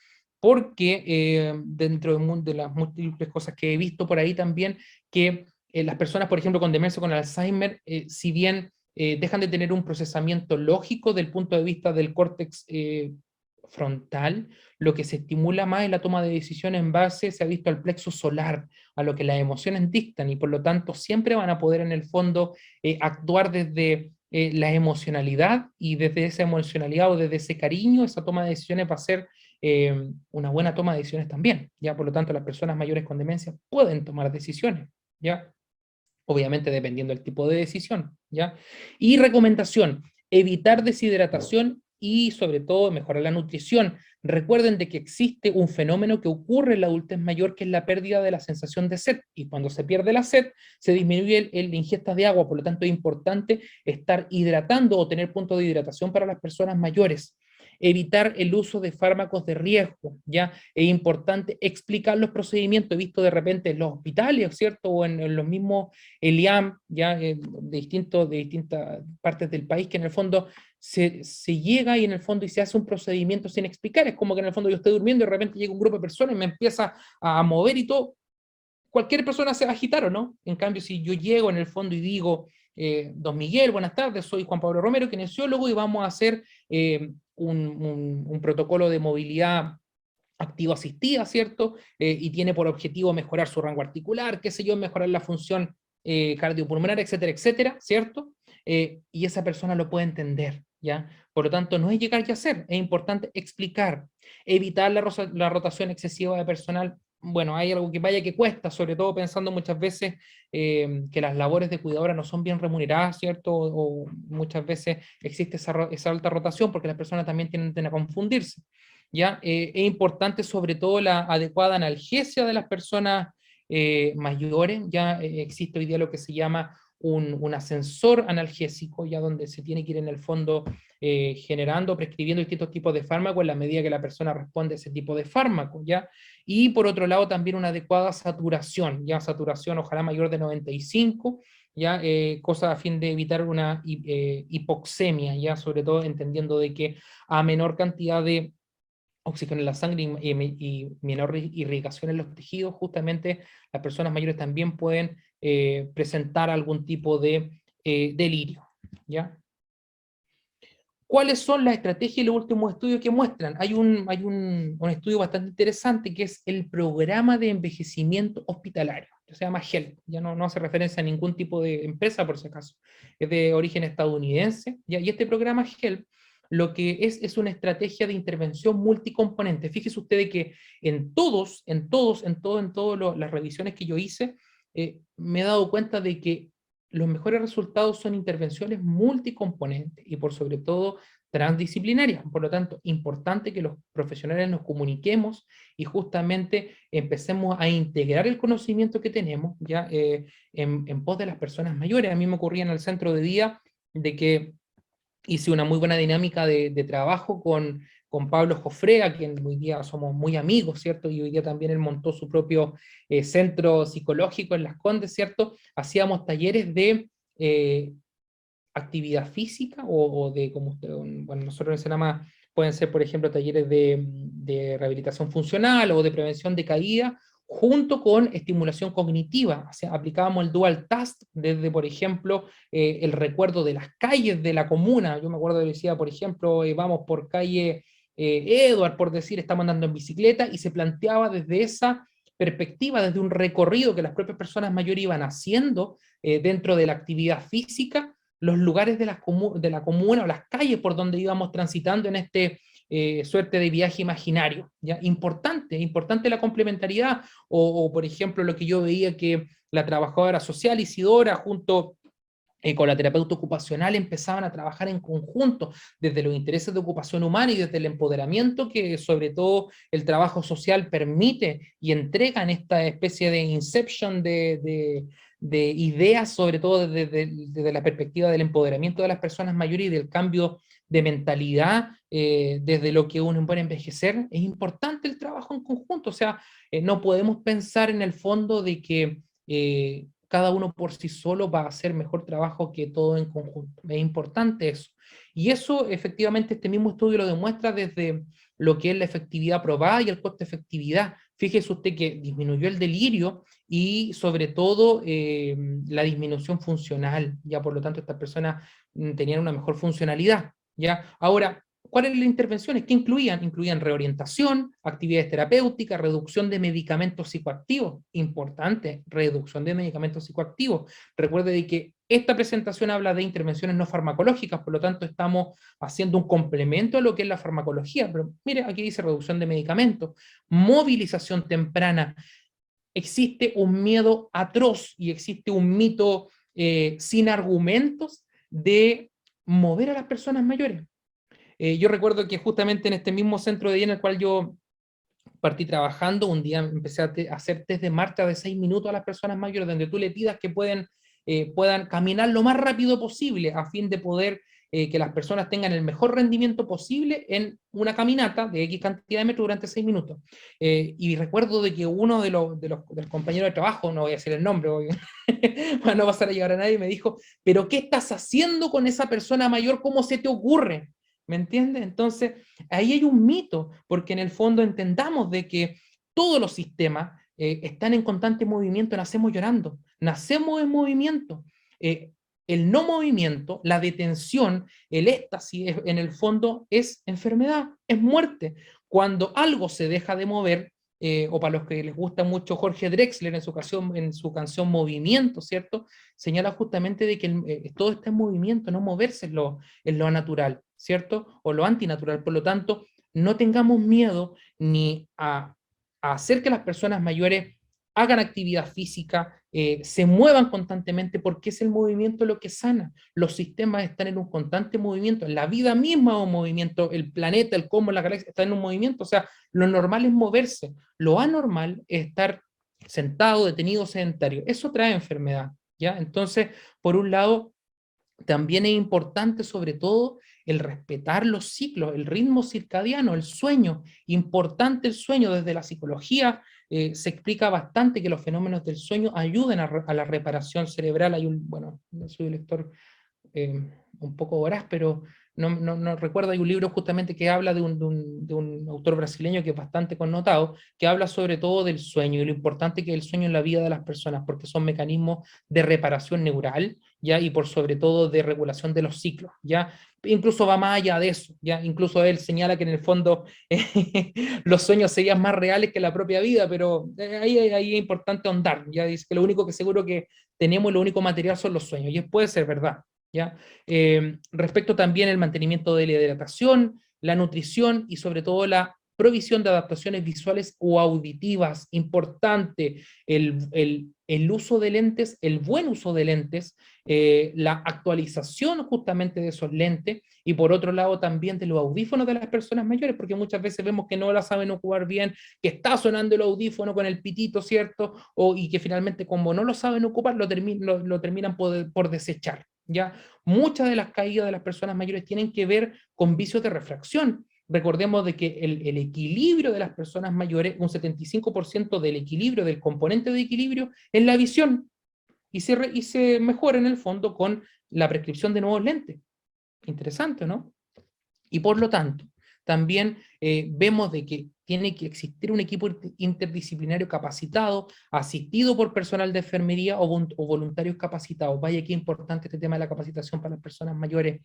Porque dentro de las múltiples cosas que he visto por ahí también, que las personas, por ejemplo, con demencia o con Alzheimer, si bien dejan de tener un procesamiento lógico del punto de vista del córtex frontal, lo que se estimula más es la toma de decisiones en base, se ha visto, al plexo solar, a lo que las emociones dictan, y por lo tanto siempre van a poder en el fondo actuar desde la emocionalidad, y desde esa emocionalidad o desde ese cariño, esa toma de decisiones va a ser una buena toma de decisiones también, ¿ya? Por lo tanto, las personas mayores con demencia pueden tomar decisiones, ¿ya? Obviamente dependiendo del tipo de decisión, ¿ya? Y recomendación, evitar deshidratación y sobre todo mejorar la nutrición. Recuerden de que existe un fenómeno que ocurre en la adultez mayor, que es la pérdida de la sensación de sed, y cuando se pierde la sed se disminuye la ingesta de agua, por lo tanto es importante estar hidratando o tener puntos de hidratación para las personas mayores. Evitar el uso de fármacos de riesgo, ¿ya? Es importante explicar los procedimientos. He visto de repente en los hospitales, ¿cierto? O en los mismos el IAM, ya de distintas partes del país, que en el fondo se llega y en el fondo y se hace un procedimiento sin explicar. Es como que en el fondo yo estoy durmiendo y de repente llega un grupo de personas y me empieza a mover y todo. Cualquier persona se va a agitar, ¿o no? En cambio, si yo llego en el fondo y digo, don Miguel, buenas tardes, soy Juan Pablo Romero, kinesiólogo, y vamos a hacer un protocolo de movilidad activo asistida, ¿cierto? Y tiene por objetivo mejorar su rango articular, qué sé yo, mejorar la función cardiopulmonar, etcétera, etcétera, ¿cierto? Y esa persona lo puede entender, ¿ya? Por lo tanto, no es llegar y hacer, es importante explicar, evitar la rotación excesiva de personal. Bueno, hay algo que vaya que cuesta, sobre todo pensando muchas veces que las labores de cuidadora no son bien remuneradas, ¿cierto? O muchas veces existe esa alta rotación porque las personas también tienden a confundirse. ¿Ya? Es importante sobre todo la adecuada analgesia de las personas mayores. Ya existe hoy día lo que se llama un ascensor analgésico, ya donde se tiene que ir en el fondo generando, prescribiendo distintos tipos de fármacos en la medida que la persona responde a ese tipo de fármaco, ¿ya? Y por otro lado también una adecuada saturación, ya saturación ojalá mayor de 95, ya cosa a fin de evitar una hipoxemia, ya sobre todo entendiendo de que a menor cantidad de oxígeno en la sangre y menor irrigación en los tejidos, justamente las personas mayores también pueden presentar algún tipo de delirio, ¿ya? ¿Cuáles son las estrategias y los últimos estudios que muestran? Un estudio bastante interesante que es el programa de envejecimiento hospitalario, que se llama HELP, ya no hace referencia a ningún tipo de empresa por si acaso, es de origen estadounidense, ¿ya? Y este programa HELP lo que es una estrategia de intervención multicomponente. Fíjese usted de que en todas las revisiones que yo hice, me he dado cuenta de que los mejores resultados son intervenciones multicomponentes y por sobre todo transdisciplinarias. Por lo tanto, importante que los profesionales nos comuniquemos y justamente empecemos a integrar el conocimiento que tenemos ya en pos de las personas mayores. A mí me ocurría en el centro de día de que hice una muy buena dinámica de trabajo con Pablo Jofrea, quien hoy día somos muy amigos, ¿cierto? Y hoy día también él montó su propio centro psicológico en Las Condes, ¿cierto? Hacíamos talleres de eh, actividad física o de, como usted, bueno, nosotros en Senama pueden ser, por ejemplo, talleres de rehabilitación funcional o de prevención de caída, junto con estimulación cognitiva. O sea, aplicábamos el dual task desde, por ejemplo, el recuerdo de las calles de la comuna. Yo me acuerdo que decía, por ejemplo, vamos por calle Edward, por decir, estamos andando en bicicleta, y se planteaba desde esa perspectiva, desde un recorrido que las propias personas mayores iban haciendo dentro de la actividad física, los lugares de la comuna o las calles por donde íbamos transitando en este suerte de viaje imaginario. ¿Ya? Importante, importante la complementariedad, o por ejemplo lo que yo veía que la trabajadora social Isidora junto con la terapeuta ocupacional empezaban a trabajar en conjunto desde los intereses de ocupación humana y desde el empoderamiento que sobre todo el trabajo social permite y entrega en esta especie de inception de ideas, sobre todo desde la perspectiva del empoderamiento de las personas mayores y del cambio de mentalidad desde lo que uno puede envejecer. Es importante el trabajo en conjunto, o sea, no podemos pensar en el fondo de que cada uno por sí solo va a hacer mejor trabajo que todo en conjunto. Es importante eso. Y eso efectivamente este mismo estudio lo demuestra desde lo que es la efectividad probada y el coste-efectividad. Fíjese usted que disminuyó el delirio y sobre todo la disminución funcional, ya por lo tanto estas personas tenían una mejor funcionalidad. ¿Ya? Ahora, ¿cuáles eran las intervenciones? ¿Qué incluían? Incluían reorientación, actividades terapéuticas, reducción de medicamentos psicoactivos. Importante, reducción de medicamentos psicoactivos. Recuerde de que esta presentación habla de intervenciones no farmacológicas, por lo tanto estamos haciendo un complemento a lo que es la farmacología. Pero mire, aquí dice reducción de medicamentos, movilización temprana. Existe un miedo atroz y existe un mito sin argumentos de mover a las personas mayores. Yo recuerdo que justamente en este mismo centro de día en el cual yo partí trabajando, un día empecé a hacer test de marcha de 6 minutos a las personas mayores, donde tú le pidas que puedan caminar lo más rápido posible a fin de poder que las personas tengan el mejor rendimiento posible en una caminata de X cantidad de metros durante 6 minutos. Y recuerdo de que uno de los compañeros de trabajo, no voy a decir el nombre, para no pasar a llegar a nadie, me dijo, pero ¿qué estás haciendo con esa persona mayor? ¿Cómo se te ocurre? ¿Me entiendes? Entonces, ahí hay un mito, porque en el fondo entendamos de que todos los sistemas están en constante movimiento, nacemos llorando, nacemos en movimiento. Eh, el no movimiento, la detención, el éxtasis, en el fondo es enfermedad, es muerte. Cuando algo se deja de mover, o para los que les gusta mucho Jorge Drexler en su canción Movimiento, ¿cierto? Señala justamente de que todo está en movimiento, no moverse es lo natural, ¿cierto? O lo antinatural. Por lo tanto, no tengamos miedo ni a hacer que las personas mayores hagan actividad física, se muevan constantemente, porque es el movimiento lo que sana. Los sistemas están en un constante movimiento, la vida misma es un movimiento, el planeta, el cosmos, la galaxia están en un movimiento, o sea, lo normal es moverse, lo anormal es estar sentado, detenido, sedentario. Eso trae enfermedad, ¿ya? Entonces, por un lado, también es importante, sobre todo, el respetar los ciclos, el ritmo circadiano, el sueño. Importante el sueño. Desde la psicología se explica bastante que los fenómenos del sueño ayudan a la reparación cerebral. Bueno, no soy lector un poco voraz, pero no recuerdo, hay un libro justamente que habla de un autor brasileño que es bastante connotado, que habla sobre todo del sueño y lo importante que es el sueño en la vida de las personas, porque son mecanismos de reparación neural, ¿ya? Y por sobre todo de regulación de los ciclos, ¿ya? Incluso va más allá de eso, ¿ya? Incluso él señala que en el fondo los sueños serían más reales que la propia vida, pero ahí es importante ahondar, ¿ya? Dice que lo único que seguro que tenemos, lo único material son los sueños, y puede ser verdad, ¿ya? Respecto también al mantenimiento de la hidratación, la nutrición y sobre todo la provisión de adaptaciones visuales o auditivas. Importante el uso de lentes, el buen uso de lentes, la actualización justamente de esos lentes y por otro lado también de los audífonos de las personas mayores, porque muchas veces vemos que no la saben ocupar bien, que está sonando el audífono con el pitito, ¿cierto? Y que finalmente como no lo saben ocupar, lo terminan por desechar, ¿ya? Muchas de las caídas de las personas mayores tienen que ver con vicios de refracción. Recordemos de que el equilibrio de las personas mayores, un 75% del equilibrio, del componente de equilibrio, es la visión. Y se mejora en el fondo con la prescripción de nuevos lentes. Interesante, ¿no? Y por lo tanto, También vemos de que tiene que existir un equipo interdisciplinario capacitado, asistido por personal de enfermería o voluntarios capacitados. Vaya qué importante este tema de la capacitación para las personas mayores.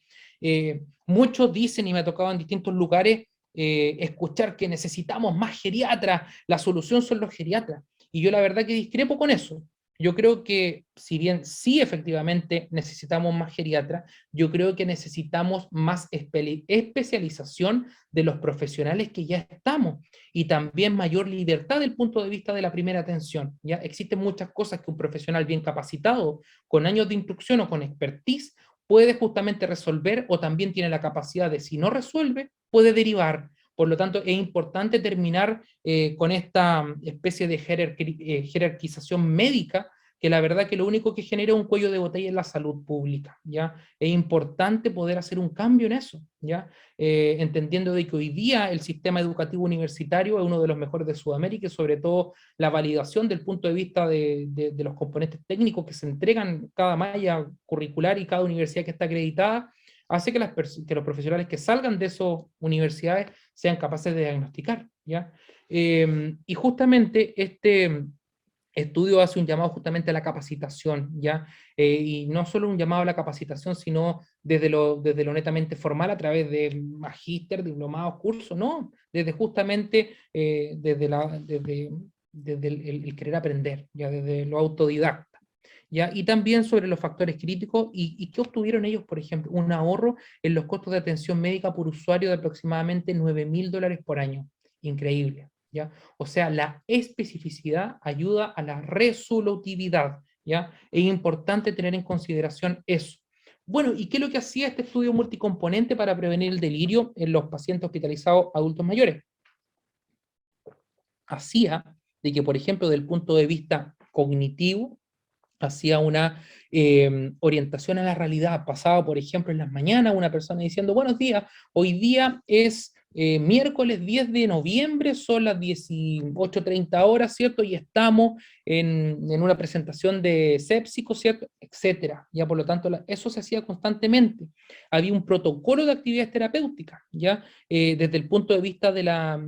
Muchos dicen, y me ha tocado en distintos lugares, escuchar que necesitamos más geriatras, la solución son los geriatras. Y yo la verdad que discrepo con eso. Yo creo que, si bien sí efectivamente necesitamos más geriatras, yo creo que necesitamos más especialización de los profesionales que ya estamos y también mayor libertad del punto de vista de la primera atención. ¿Ya? Existen muchas cosas que un profesional bien capacitado, con años de instrucción o con expertise, puede justamente resolver o también tiene la capacidad de, si no resuelve, puede derivar. Por lo tanto, es importante terminar con esta especie de jerarquización médica, que la verdad que lo único que genera un cuello de botella es la salud pública, ¿ya? Es importante poder hacer un cambio en eso, ¿ya? Entendiendo de que hoy día el sistema educativo universitario es uno de los mejores de Sudamérica y sobre todo la validación del punto de vista de los componentes técnicos que se entregan cada malla curricular y cada universidad que está acreditada, hace que, que los profesionales que salgan de esas universidades sean capaces de diagnosticar, ¿ya? Y justamente este estudio hace un llamado justamente a la capacitación, ¿ya? Y no solo un llamado a la capacitación, sino desde lo netamente formal, a través de magíster, diplomados, cursos, no, desde justamente desde el querer aprender, ¿ya? Desde lo autodidacta. ¿Ya? Y también sobre los factores críticos y qué obtuvieron ellos, por ejemplo, un ahorro en los costos de atención médica por usuario de aproximadamente $9.000 por año. Increíble. ¿Ya? O sea, la especificidad ayuda a la resolutividad, ¿ya? Es importante tener en consideración eso. Bueno, ¿y qué es lo que hacía este estudio multicomponente para prevenir el delirio en los pacientes hospitalizados adultos mayores? Hacía de que, por ejemplo, del punto de vista cognitivo, hacía una orientación a la realidad. Pasaba, por ejemplo, en las mañanas una persona diciendo, buenos días, hoy día es miércoles 10 de noviembre, son las 18:30 horas, ¿cierto? Y estamos en una presentación de sépsico, ¿cierto? Etcétera. Ya, por lo tanto, eso se hacía constantemente. Había un protocolo de actividades terapéuticas, ¿ya? Desde el punto de vista de la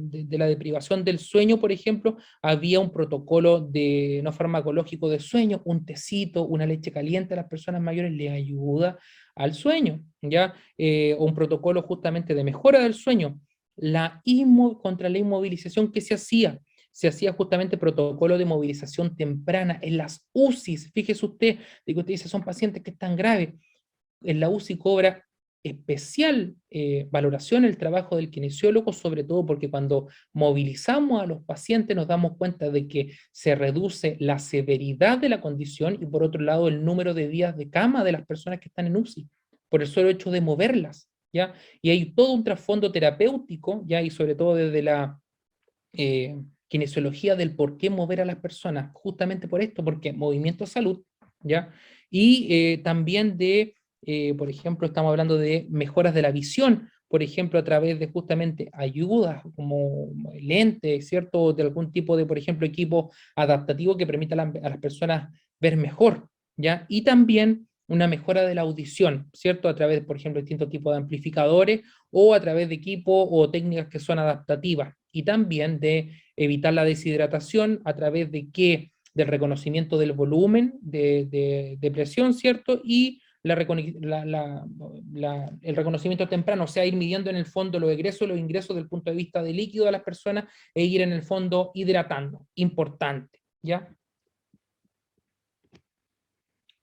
deprivación del sueño, por ejemplo, había un protocolo de no farmacológico de sueño, un tecito, una leche caliente a las personas mayores le ayuda al sueño, ¿ya? O un protocolo justamente de mejora del sueño. Contra la inmovilización, ¿qué se hacía? Se hacía justamente protocolo de movilización temprana en las UCIs. Fíjese usted, de que usted dice, son pacientes que están graves. En la UCI cobra especial valoración el trabajo del kinesiólogo, sobre todo porque cuando movilizamos a los pacientes nos damos cuenta de que se reduce la severidad de la condición y por otro lado el número de días de cama de las personas que están en UCI, por el solo hecho de moverlas, ¿ya? Y hay todo un trasfondo terapéutico, ¿ya? Y sobre todo desde la kinesiología del por qué mover a las personas, justamente por esto, porque movimiento es salud, ¿ya? Y también por ejemplo, estamos hablando de mejoras de la visión, por ejemplo, a través de justamente ayudas como lentes, ¿cierto? De algún tipo de, por ejemplo, equipo adaptativo que permita a las personas ver mejor, ¿ya? Y también una mejora de la audición, ¿cierto? A través, por ejemplo, de distintos tipos de amplificadores o a través de equipos o técnicas que son adaptativas. Y también de evitar la deshidratación a través de qué, del reconocimiento del volumen de presión, ¿cierto? Y el reconocimiento temprano, o sea, ir midiendo en el fondo los egresos y los ingresos del punto de vista de líquido de las personas e ir en el fondo hidratando. Importante, ¿ya?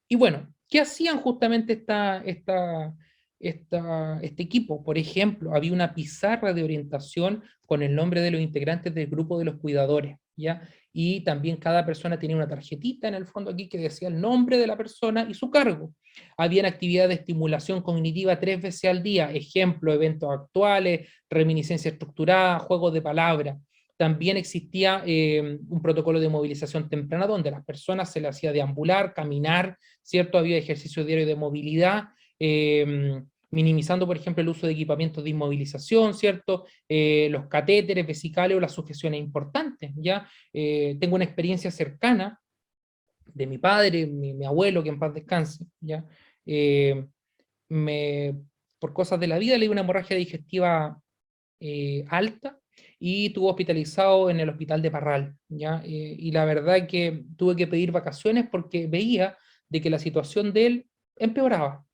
Y bueno, ¿qué hacían justamente este equipo? Por ejemplo, había una pizarra de orientación con el nombre de los integrantes del grupo de los cuidadores, ¿ya? Y también cada persona tenía una tarjetita en el fondo aquí que decía el nombre de la persona y su cargo. Habían actividades de estimulación cognitiva 3 veces al día, ejemplo, eventos actuales, reminiscencia estructurada, juegos de palabras. También existía un protocolo de movilización temprana donde a las personas se les hacía deambular, caminar, ¿cierto? Había ejercicio diario de movilidad, minimizando, por ejemplo, el uso de equipamientos de inmovilización, ¿cierto? Los catéteres vesicales o las sujeciones importantes, ¿ya? Tengo una experiencia cercana de mi padre, mi abuelo, que en paz descanse, ¿ya? Eh, me, por cosas de la vida le dio una hemorragia digestiva alta y estuvo hospitalizado en el hospital de Parral, ¿ya? Y la verdad que tuve que pedir vacaciones porque veía de que la situación de él empeoraba.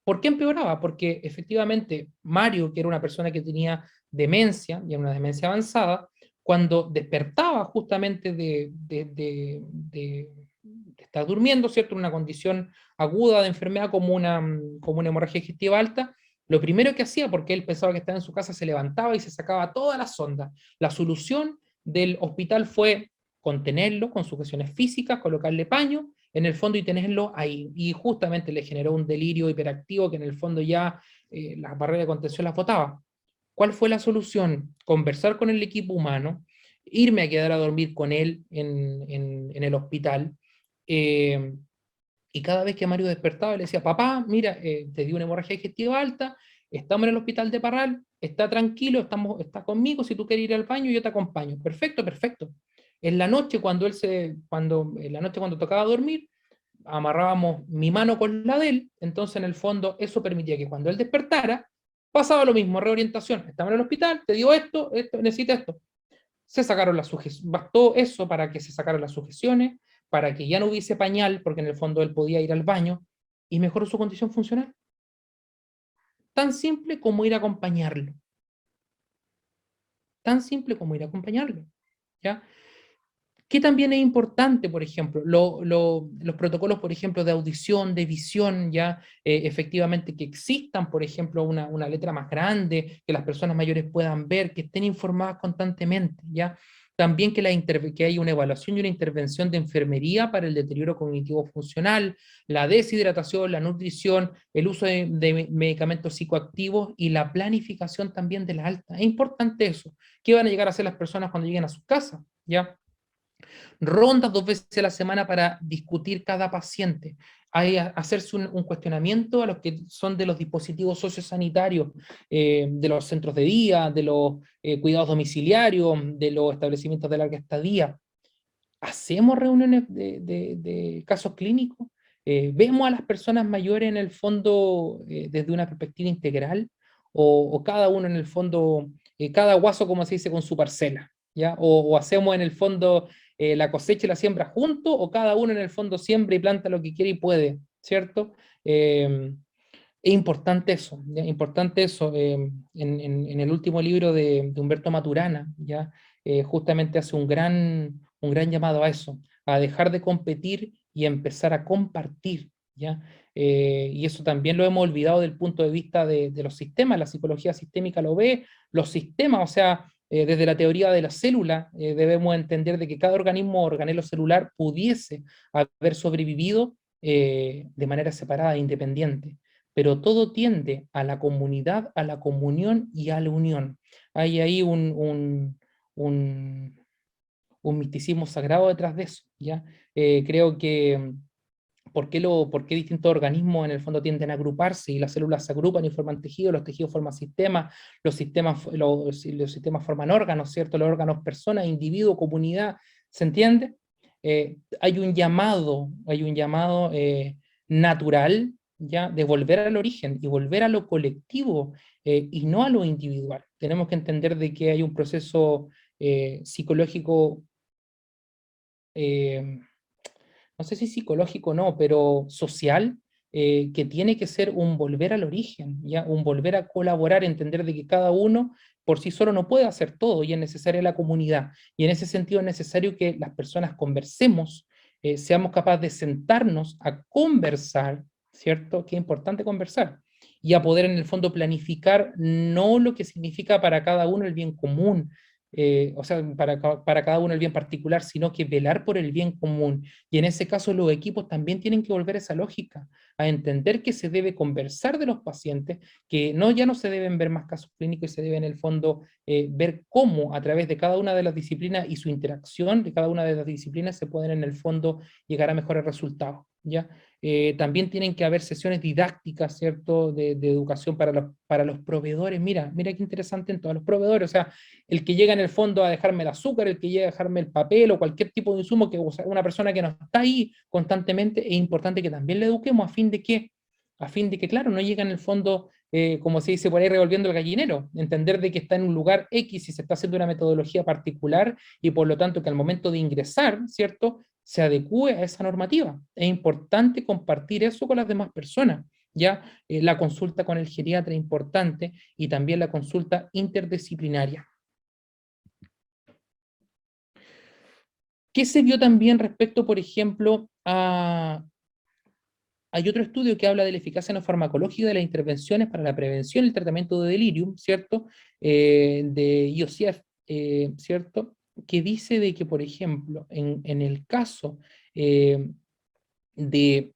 ¿Por qué empeoraba? Porque efectivamente Mario, que era una persona que tenía demencia, y era una demencia avanzada, cuando despertaba justamente de estar durmiendo, ¿cierto? En una condición aguda de enfermedad como una hemorragia digestiva alta, lo primero que hacía, porque él pensaba que estaba en su casa, se levantaba y se sacaba todas las sondas. La solución del hospital fue contenerlo con sujeciones físicas, colocarle paño en el fondo y tenerlo ahí. Y justamente le generó un delirio hiperactivo que en el fondo ya las barreras de contención las botaba. ¿Cuál fue la solución? Conversar con el equipo humano, irme a quedar a dormir con él en el hospital. eh, y cada vez que Mario despertaba le decía, papá, mira, te dio una hemorragia digestiva alta, estamos en el hospital de Parral, está tranquilo, está conmigo, si tú quieres ir al baño yo te acompaño. Perfecto, perfecto. En la noche en la noche cuando tocaba dormir, amarrábamos mi mano con la de él, entonces en el fondo eso permitía que cuando él despertara, pasaba lo mismo, reorientación, estaba en el hospital, te dio esto, necesita esto. Se sacaron las sujeciones, bastó eso para que se sacaran las sujeciones, para que ya no hubiese pañal, porque en el fondo él podía ir al baño, y mejoró su condición funcional. Tan simple como ir a acompañarlo, tan simple como ir a acompañarlo, ¿ya? Que también es importante, por ejemplo, los protocolos, por ejemplo, de audición, de visión, ya efectivamente que existan, por ejemplo, una letra más grande, que las personas mayores puedan ver, que estén informadas constantemente, ya. También que haya una evaluación y una intervención de enfermería para el deterioro cognitivo funcional, la deshidratación, la nutrición, el uso de medicamentos psicoactivos y la planificación también de la alta. Es importante eso. ¿Qué van a llegar a hacer las personas cuando lleguen a sus casas? ¿Ya? Rondas 2 veces a la semana para discutir cada paciente. Hay hacerse un cuestionamiento a los que son de los dispositivos sociosanitarios, de los centros de día, de los cuidados domiciliarios, de los establecimientos de larga estadía. Hacemos reuniones de casos clínicos, vemos a las personas mayores en el fondo desde una perspectiva integral, o cada uno en el fondo, cada guaso, como se dice, con su parcela, ¿ya? O hacemos en el fondo la cosecha y la siembra juntos, o cada uno en el fondo siembra y planta lo que quiere y puede, ¿cierto? Es importante eso, ¿ya? Importante eso. En el último libro de Humberto Maturana, ¿ya? Justamente hace un gran llamado a eso, a dejar de competir y empezar a compartir, ¿ya? Y eso también lo hemos olvidado del punto de vista de los sistemas. La psicología sistémica lo ve, los sistemas, o sea, desde la teoría de la célula, debemos entender de que cada organismo o organelo celular pudiese haber sobrevivido de manera separada e independiente, pero todo tiende a la comunidad, a la comunión y a la unión. Hay ahí un, un misticismo sagrado detrás de eso, ¿ya? Creo que ¿por qué distintos organismos en el fondo tienden a agruparse y las células se agrupan y forman tejidos, los tejidos forman sistemas, los sistemas forman órganos, ¿cierto? Los órganos personas, individuo, comunidad, ¿se entiende? Hay un llamado natural, ¿ya? De volver al origen y volver a lo colectivo y no a lo individual. Tenemos que entender de que hay un proceso psicológico eh, no sé si psicológico o no, pero social, que tiene que ser un volver al origen, ¿ya? Un volver a colaborar, entender de que cada uno por sí solo no puede hacer todo y es necesaria la comunidad. Y en ese sentido es necesario que las personas conversemos, seamos capaces de sentarnos a conversar, ¿cierto? Que es importante conversar. Y a poder en el fondo planificar no lo que significa para cada uno el bien común, o sea, para cada uno el bien particular, sino que velar por el bien común. Y en ese caso los equipos también tienen que volver a esa lógica, a entender que se debe conversar de los pacientes, que no, ya no se deben ver más casos clínicos y se debe en el fondo ver cómo a través de cada una de las disciplinas y su interacción de cada una de las disciplinas se pueden en el fondo llegar a mejores resultados, ¿ya? También tienen que haber sesiones didácticas, ¿cierto?, de educación para los proveedores. Mira qué interesante en todos los proveedores, o sea, el que llega en el fondo a dejarme el azúcar, el que llega a dejarme el papel o cualquier tipo de insumo, que o sea, una persona que no está ahí constantemente, es importante que también le eduquemos a fin de que, claro, no llegue en el fondo como se dice por ahí, revolviendo el gallinero, entender de que está en un lugar X y se está haciendo una metodología particular y por lo tanto que al momento de ingresar, ¿cierto?, se adecúe a esa normativa. Es importante compartir eso con las demás personas. Ya la consulta con el geriatra es importante y también la consulta interdisciplinaria. ¿Qué se vio también respecto, por ejemplo, a... Hay otro estudio que habla de la eficacia no farmacológica de las intervenciones para la prevención y el tratamiento de delirium, ¿cierto? De IOCF, ¿cierto? Que dice de que, por ejemplo, en el caso de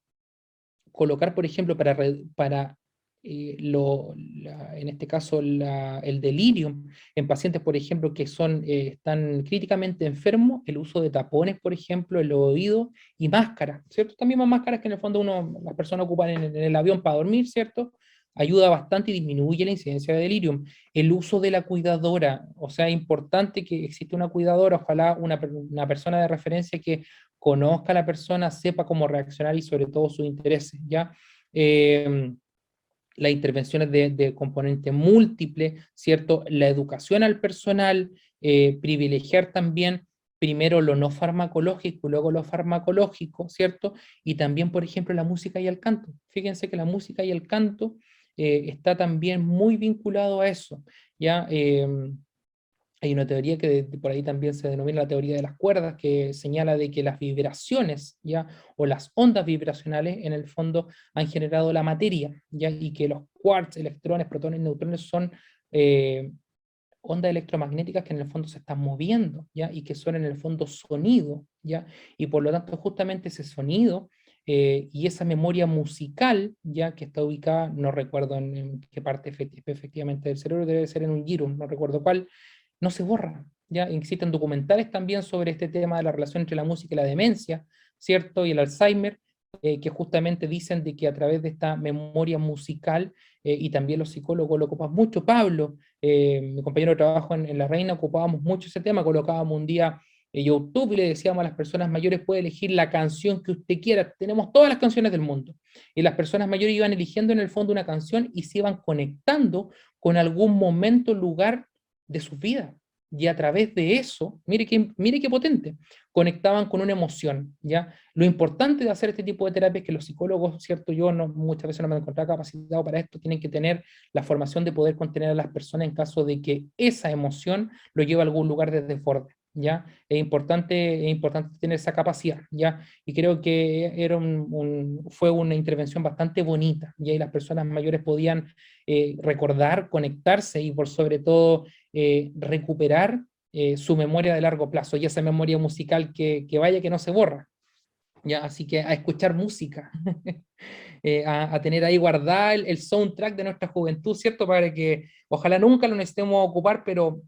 colocar, por ejemplo, para en este caso el delirium en pacientes, por ejemplo, que están críticamente enfermos, el uso de tapones, por ejemplo, en los oídos y máscaras, ¿cierto? Estas mismas máscaras que en el fondo las personas ocupan en el avión para dormir, ¿cierto? Ayuda bastante y disminuye la incidencia de delirium. El uso de la cuidadora, o sea, es importante que exista una cuidadora, ojalá una persona de referencia que conozca a la persona, sepa cómo reaccionar y sobre todo sus intereses, ¿ya? Las intervenciones de componente múltiple, ¿cierto? La educación al personal, privilegiar también primero lo no farmacológico, luego lo farmacológico, ¿cierto? Y también, por ejemplo, la música y el canto. Fíjense que la música y el canto está también muy vinculado a eso, ¿ya? Hay una teoría que por ahí también se denomina la teoría de las cuerdas, que señala de que las vibraciones, ¿ya? O las ondas vibracionales, en el fondo, han generado la materia, ¿ya? Y que los quarks, electrones, protones, neutrones son ondas electromagnéticas que en el fondo se están moviendo, ¿ya? Y que son en el fondo sonido, ¿ya? Y por lo tanto, justamente ese sonido y esa memoria musical, ya que está ubicada, no recuerdo en qué parte efectivamente del cerebro, debe ser en un giro, no recuerdo cuál, no se borra. ¿Ya? Existen documentales también sobre este tema de la relación entre la música y la demencia, ¿cierto? Y el Alzheimer, que justamente dicen de que a través de esta memoria musical, y también los psicólogos lo ocupan mucho, Pablo, mi compañero de trabajo en La Reina, ocupábamos mucho ese tema, colocábamos un día YouTube y le decíamos a las personas mayores, puede elegir la canción que usted quiera, tenemos todas las canciones del mundo. Y las personas mayores iban eligiendo en el fondo una canción y se iban conectando con algún momento, lugar de sus vidas. Y a través de eso, mire qué potente, conectaban con una emoción, ¿ya? Lo importante de hacer este tipo de terapias es que los psicólogos, ¿cierto? Yo no, muchas veces no me encontraba capacitado para esto, tienen que tener la formación de poder contener a las personas en caso de que esa emoción lo lleve a algún lugar de desborde, ¿ya? Es importante tener esa capacidad, ¿ya? Y creo que fue una intervención bastante bonita, y ahí las personas mayores podían recordar, conectarse y por sobre todo recuperar su memoria de largo plazo y esa memoria musical que vaya que no se borra. ¿Ya? Así que a escuchar música, a tener ahí guardada el soundtrack de nuestra juventud, ¿cierto? Para que ojalá nunca lo necesitemos ocupar, pero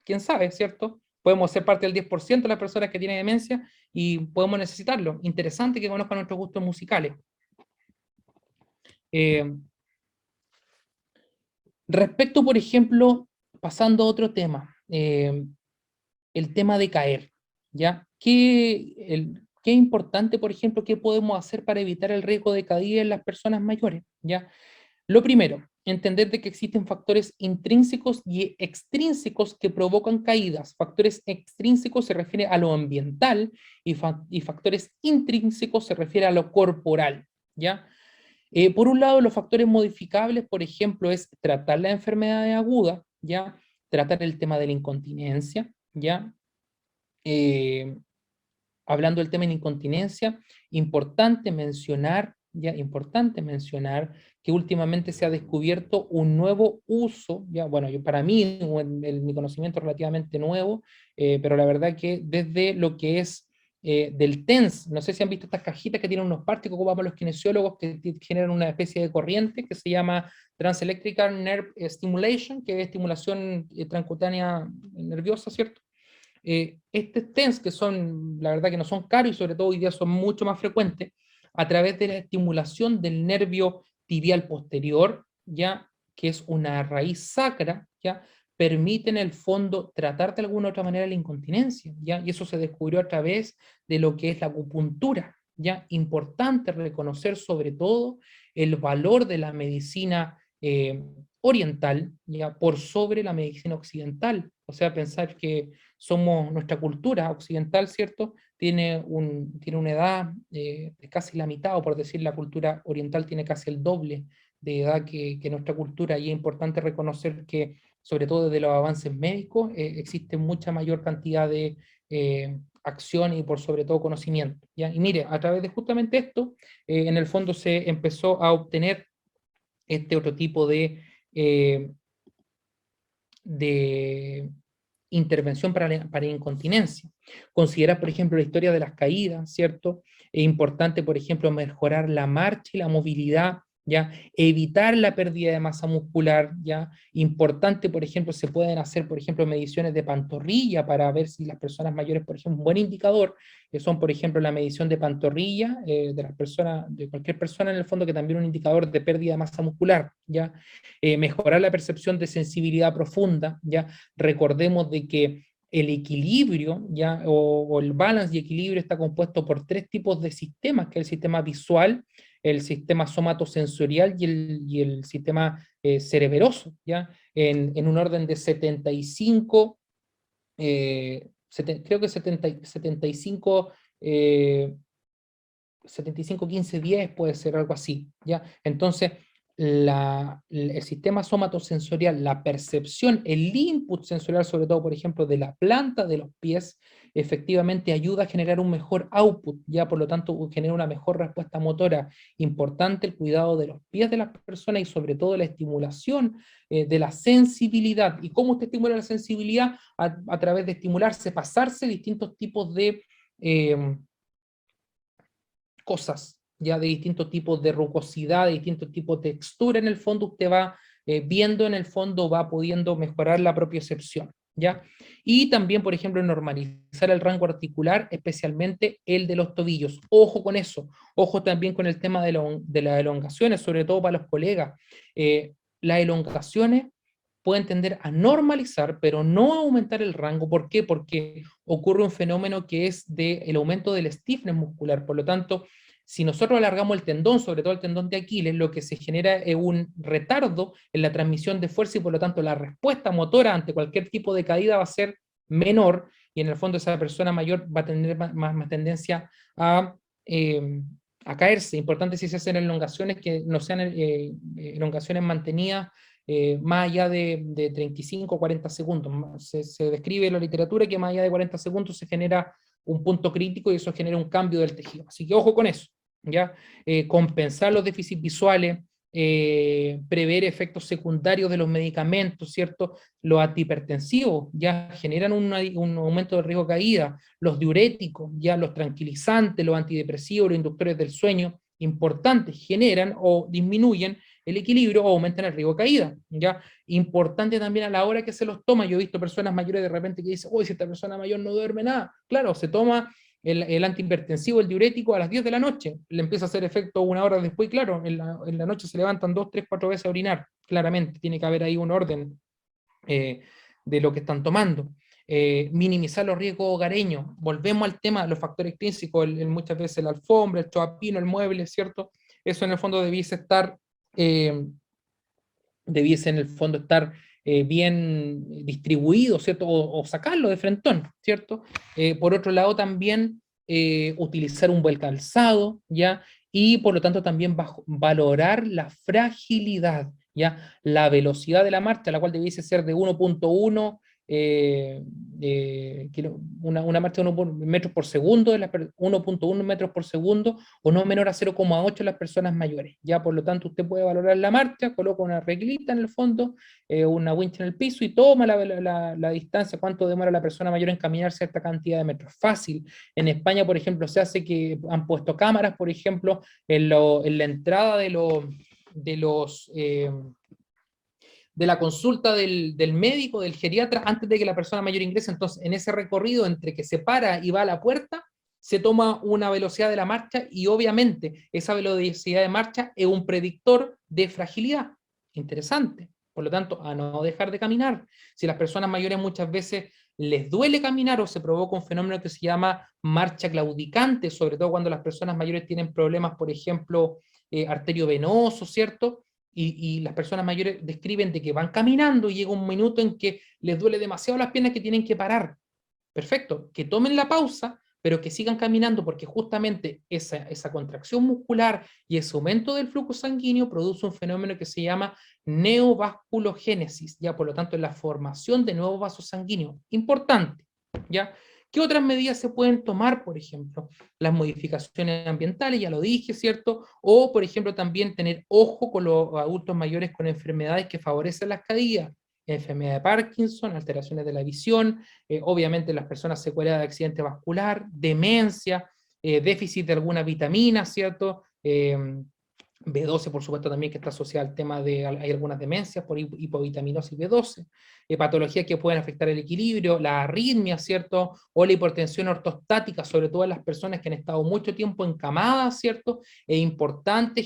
quién sabe, ¿cierto? Podemos ser parte del 10% de las personas que tienen demencia y podemos necesitarlo. Interesante que conozcan nuestros gustos musicales. Eh, Respecto, por ejemplo, pasando a otro tema, el tema de caer, ¿ya? ¿Qué es importante, por ejemplo, qué podemos hacer para evitar el riesgo de caída en las personas mayores, ¿ya? Lo primero, entender de que existen factores intrínsecos y extrínsecos que provocan caídas. Factores extrínsecos se refiere a lo ambiental y factores intrínsecos se refiere a lo corporal, ¿ya? Por un lado, los factores modificables, por ejemplo, es tratar la enfermedad aguda, ¿ya? Tratar el tema de la incontinencia, ¿ya? Eh, Hablando del tema de la incontinencia, importante mencionar que últimamente se ha descubierto un nuevo uso, ya, bueno, para mí, mi conocimiento es relativamente nuevo, pero la verdad que desde lo que es del TENS, no sé si han visto estas cajitas que tienen unos partes que ocupamos los kinesiólogos que generan una especie de corriente que se llama Transelectrical Nerve Stimulation, que es estimulación transcutánea nerviosa, ¿cierto? Estos TENS, que son, la verdad que no son caros y sobre todo hoy día son mucho más frecuentes, a través de la estimulación del nervio tibial posterior, ya que es una raíz sacra, ya permiten en el fondo tratar de alguna otra manera la incontinencia, ya, y eso se descubrió a través de lo que es la acupuntura, ya, importante reconocer sobre todo el valor de la medicina eh, oriental, ya, por sobre la medicina occidental. O sea, pensar que nuestra cultura occidental, ¿cierto? Tiene una edad de casi la mitad, o por decir, la cultura oriental tiene casi el doble de edad que nuestra cultura, y es importante reconocer que, sobre todo desde los avances médicos, existe mucha mayor cantidad de acción y por sobre todo conocimiento, ¿ya? Y mire, a través de justamente esto, en el fondo se empezó a obtener este otro tipo eh, de intervención para incontinencia. Considera, por ejemplo, la historia de las caídas, ¿cierto? Es importante, por ejemplo, mejorar la marcha y la movilidad, ¿ya? Evitar la pérdida de masa muscular, ¿ya? Importante, por ejemplo, se pueden hacer, por ejemplo, mediciones de pantorrilla para ver si las personas mayores, por ejemplo, un buen indicador, que son, por ejemplo, la medición de pantorrilla de las personas, de cualquier persona en el fondo, que también es un indicador de pérdida de masa muscular, ¿ya? Mejorar la percepción de sensibilidad profunda, ¿ya? Recordemos de que el equilibrio, ¿ya? O el balance y equilibrio está compuesto por tres tipos de sistemas, que es el sistema visual, el sistema somatosensorial y el sistema cereberoso, ¿ya? En un orden de 75, creo que 75, 75, 15, 10 puede ser algo así, ¿ya? Entonces, el sistema somatosensorial, la percepción, el input sensorial, sobre todo, por ejemplo, de la planta de los pies, efectivamente ayuda a generar un mejor output, ya por lo tanto genera una mejor respuesta motora. Importante el cuidado de los pies de las personas y sobre todo la estimulación de la sensibilidad. ¿Y cómo usted estimula la sensibilidad? A través de estimularse, pasarse distintos tipos de cosas, ya de distintos tipos de rugosidad, de distintos tipos de textura. En el fondo usted va viendo, en el fondo va pudiendo mejorar la propiocepción, ¿ya? Y también, por ejemplo, normalizar el rango articular, especialmente el de los tobillos. Ojo con eso, ojo también con el tema de las elongaciones, sobre todo para los colegas. Las elongaciones pueden tender a normalizar, pero no a aumentar el rango. ¿Por qué? Porque ocurre un fenómeno que es el aumento del stiffness muscular. Por lo tanto, si nosotros alargamos el tendón, sobre todo el tendón de Aquiles, lo que se genera es un retardo en la transmisión de fuerza y por lo tanto la respuesta motora ante cualquier tipo de caída va a ser menor y en el fondo esa persona mayor va a tener más tendencia eh, a caerse. Importante si se hacen elongaciones que no sean elongaciones mantenidas más allá de 35 o 40 segundos. Se describe en la literatura que más allá de 40 segundos se genera un punto crítico y eso genera un cambio del tejido. Así que ojo con eso, ¿ya? Compensar los déficits visuales, prever efectos secundarios de los medicamentos, ¿cierto? Los antihipertensivos ya generan un aumento de riesgo de caída, los diuréticos, ya los tranquilizantes, los antidepresivos, los inductores del sueño, importantes, generan o disminuyen el equilibrio o aumentan el riesgo de caída, ¿ya? Importante también a la hora que se los toma. Yo he visto personas mayores de repente que dicen, uy, si esta persona mayor no duerme nada. Claro, se toma el antihipertensivo, el diurético a las 10 de la noche, le empieza a hacer efecto una hora después, claro, en la noche se levantan 2, 3, 4 veces a orinar, claramente, tiene que haber ahí un orden eh, de lo que están tomando. Minimizar los riesgos hogareños, volvemos al tema de los factores extrínsecos, muchas veces la alfombra, el chopapino, el mueble, ¿cierto? Eso en el fondo eh, debiese en el fondo estar bien distribuido, ¿cierto? O sacarlo de frentón, ¿cierto? Por otro lado, también utilizar un buen calzado, ¿ya? Y por lo tanto también valorar la fragilidad, ¿ya? La velocidad de la marcha, la cual debiese ser de 1.1 una marcha de 1 metros por segundo, 1.1 metros por segundo, o no menor a 0,8 las personas mayores. Ya, por lo tanto, usted puede valorar la marcha, coloca una reglita en el fondo, una wincha en el piso y toma la distancia, cuánto demora la persona mayor en caminar cierta cantidad de metros. Fácil. En España, por ejemplo, se hace que han puesto cámaras, por ejemplo, en la entrada de los de la consulta del médico, del geriatra, antes de que la persona mayor ingrese. Entonces, en ese recorrido entre que se para y va a la puerta, se toma una velocidad de la marcha y obviamente esa velocidad de marcha es un predictor de fragilidad. Interesante. Por lo tanto, a no dejar de caminar. Si las personas mayores muchas veces les duele caminar o se provoca un fenómeno que se llama marcha claudicante, sobre todo cuando las personas mayores tienen problemas, por ejemplo, arteriovenosos, ¿cierto? y las personas mayores describen de que van caminando y llega un minuto en que les duele demasiado las piernas que tienen que parar. Perfecto, que tomen la pausa, pero que sigan caminando porque justamente esa contracción muscular y ese aumento del flujo sanguíneo produce un fenómeno que se llama neovasculogénesis, ya por lo tanto la formación de nuevos vasos sanguíneos. Importante, ¿ya? ¿Qué otras medidas se pueden tomar, por ejemplo? Las modificaciones ambientales, ya lo dije, ¿cierto? O, por ejemplo, también tener ojo con los adultos mayores con enfermedades que favorecen las caídas, enfermedad de Parkinson, alteraciones de la visión, obviamente las personas secuelas de accidente vascular, demencia, déficit de alguna vitamina, ¿cierto? B12, por supuesto, también que está asociada al tema de, hay algunas demencias por hipovitaminosis B12, patologías que pueden afectar el equilibrio, la arritmia, ¿cierto? O la hipertensión ortostática, sobre todo en las personas que han estado mucho tiempo encamadas, ¿cierto? Es importante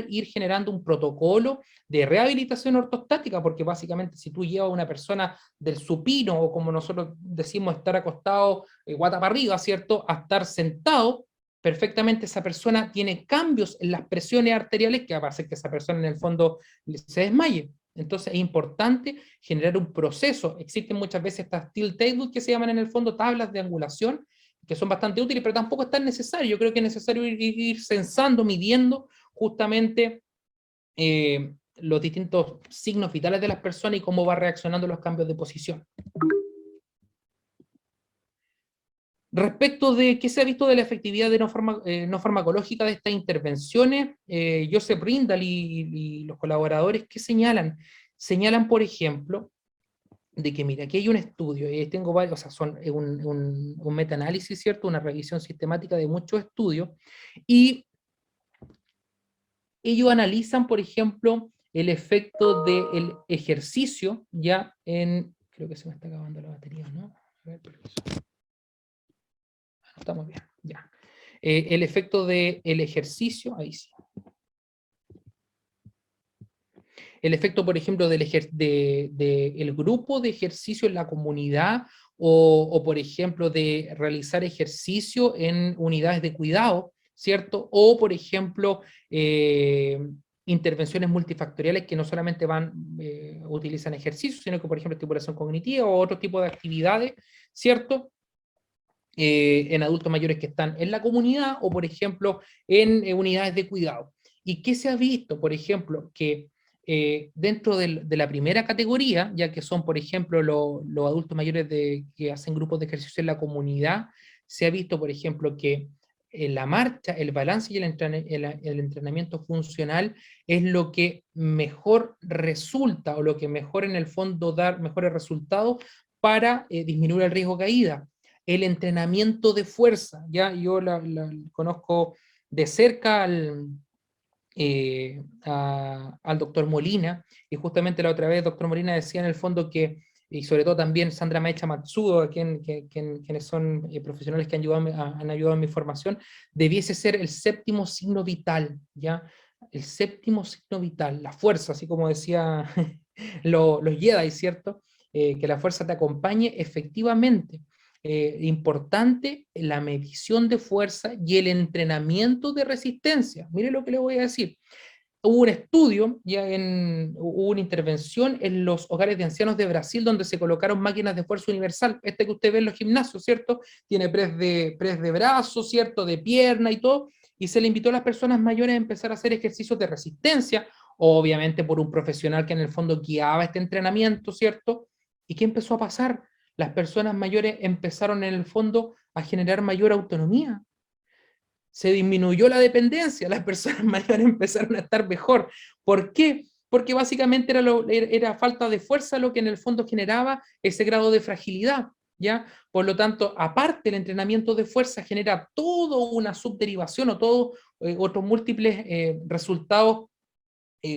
ir generando un protocolo de rehabilitación ortostática, porque básicamente si tú llevas a una persona del supino, o como nosotros decimos, estar acostado, guata para arriba, ¿cierto? A estar sentado, perfectamente esa persona tiene cambios en las presiones arteriales que va a hacer que esa persona en el fondo se desmaye. Entonces es importante generar un proceso. Existen muchas veces estas tilt tables que se llaman en el fondo tablas de angulación, que son bastante útiles, pero tampoco es tan necesario. Yo creo que es necesario ir censando, midiendo justamente los distintos signos vitales de las personas y cómo va reaccionando los cambios de posición. Respecto de qué se ha visto de la efectividad de no farmacológica de estas intervenciones, Joseph Rindal y los colaboradores, ¿qué señalan? Señalan, por ejemplo, de que, mira, aquí hay un estudio, tengo varios, o sea, son un metaanálisis, ¿cierto? Una revisión sistemática de muchos estudios, y ellos analizan, por ejemplo, el efecto del ejercicio, ya en, creo que se me está acabando la batería, ¿no? A ver, permiso. Estamos bien, ya. El efecto del ejercicio, ahí sí. El efecto, por ejemplo, el grupo de ejercicio en la comunidad o, por ejemplo, de realizar ejercicio en unidades de cuidado, ¿cierto? O, por ejemplo, intervenciones multifactoriales que no solamente utilizan ejercicio, sino que, por ejemplo, estimulación cognitiva o otro tipo de actividades, ¿cierto? En adultos mayores que están en la comunidad o, por ejemplo, en unidades de cuidado. ¿Y qué se ha visto? Por ejemplo, que dentro de la primera categoría, ya que son, por ejemplo, los adultos mayores que hacen grupos de ejercicio en la comunidad, se ha visto, por ejemplo, que en la marcha, el balance y el entrenamiento funcional es lo que mejor resulta o lo que mejor en el fondo da mejores resultados para disminuir el riesgo de caída. El entrenamiento de fuerza, ya yo conozco de cerca al doctor Molina, y justamente la otra vez el doctor Molina decía en el fondo que, y sobre todo también Sandra Maecha Matsudo, quienes son profesionales que han ayudado en mi formación, debiese ser el séptimo signo vital, ¿ya? El séptimo signo vital, la fuerza, así como decía los Jedi, ¿cierto? Que la fuerza te acompañe efectivamente. Importante la medición de fuerza y el entrenamiento de resistencia. Mire lo que le voy a decir. Hubo un estudio, hubo una intervención en los hogares de ancianos de Brasil donde se colocaron máquinas de fuerza universal. Este que usted ve en los gimnasios, ¿cierto? Tiene press de brazo, ¿cierto? De pierna y todo. Y se le invitó a las personas mayores a empezar a hacer ejercicios de resistencia, obviamente por un profesional que en el fondo guiaba este entrenamiento, ¿cierto? ¿Y qué empezó a pasar? Las personas mayores empezaron en el fondo a generar mayor autonomía. Se disminuyó la dependencia, las personas mayores empezaron a estar mejor. ¿Por qué? Porque básicamente era falta de fuerza lo que en el fondo generaba ese grado de fragilidad, ¿ya? Por lo tanto, aparte el entrenamiento de fuerza genera toda una subderivación o todos otros múltiples resultados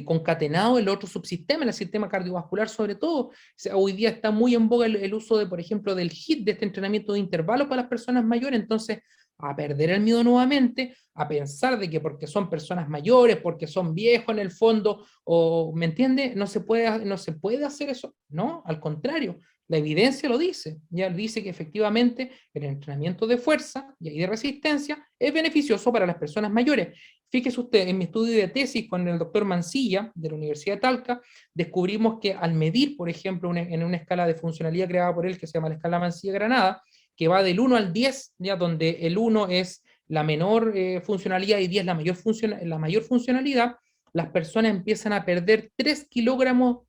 concatenado el otro subsistema, el sistema cardiovascular sobre todo. O sea, hoy día está muy en boga el uso de, por ejemplo, del HIIT, de este entrenamiento de intervalos para las personas mayores, entonces a perder el miedo nuevamente, a pensar de que porque son personas mayores, porque son viejos en el fondo, o, ¿me entiende? No se puede hacer eso, no, al contrario, La evidencia lo dice, ya dice que efectivamente el entrenamiento de fuerza y de resistencia es beneficioso para las personas mayores. Fíjese usted, en mi estudio de tesis con el doctor Mancilla, de la Universidad de Talca, descubrimos que al medir, por ejemplo, en una escala de funcionalidad creada por él, que se llama la escala Mancilla-Granada, que va del 1 al 10, ya donde el 1 es la menor funcionalidad y 10 la mayor funcionalidad, las personas empiezan a perder 3 kilogramos,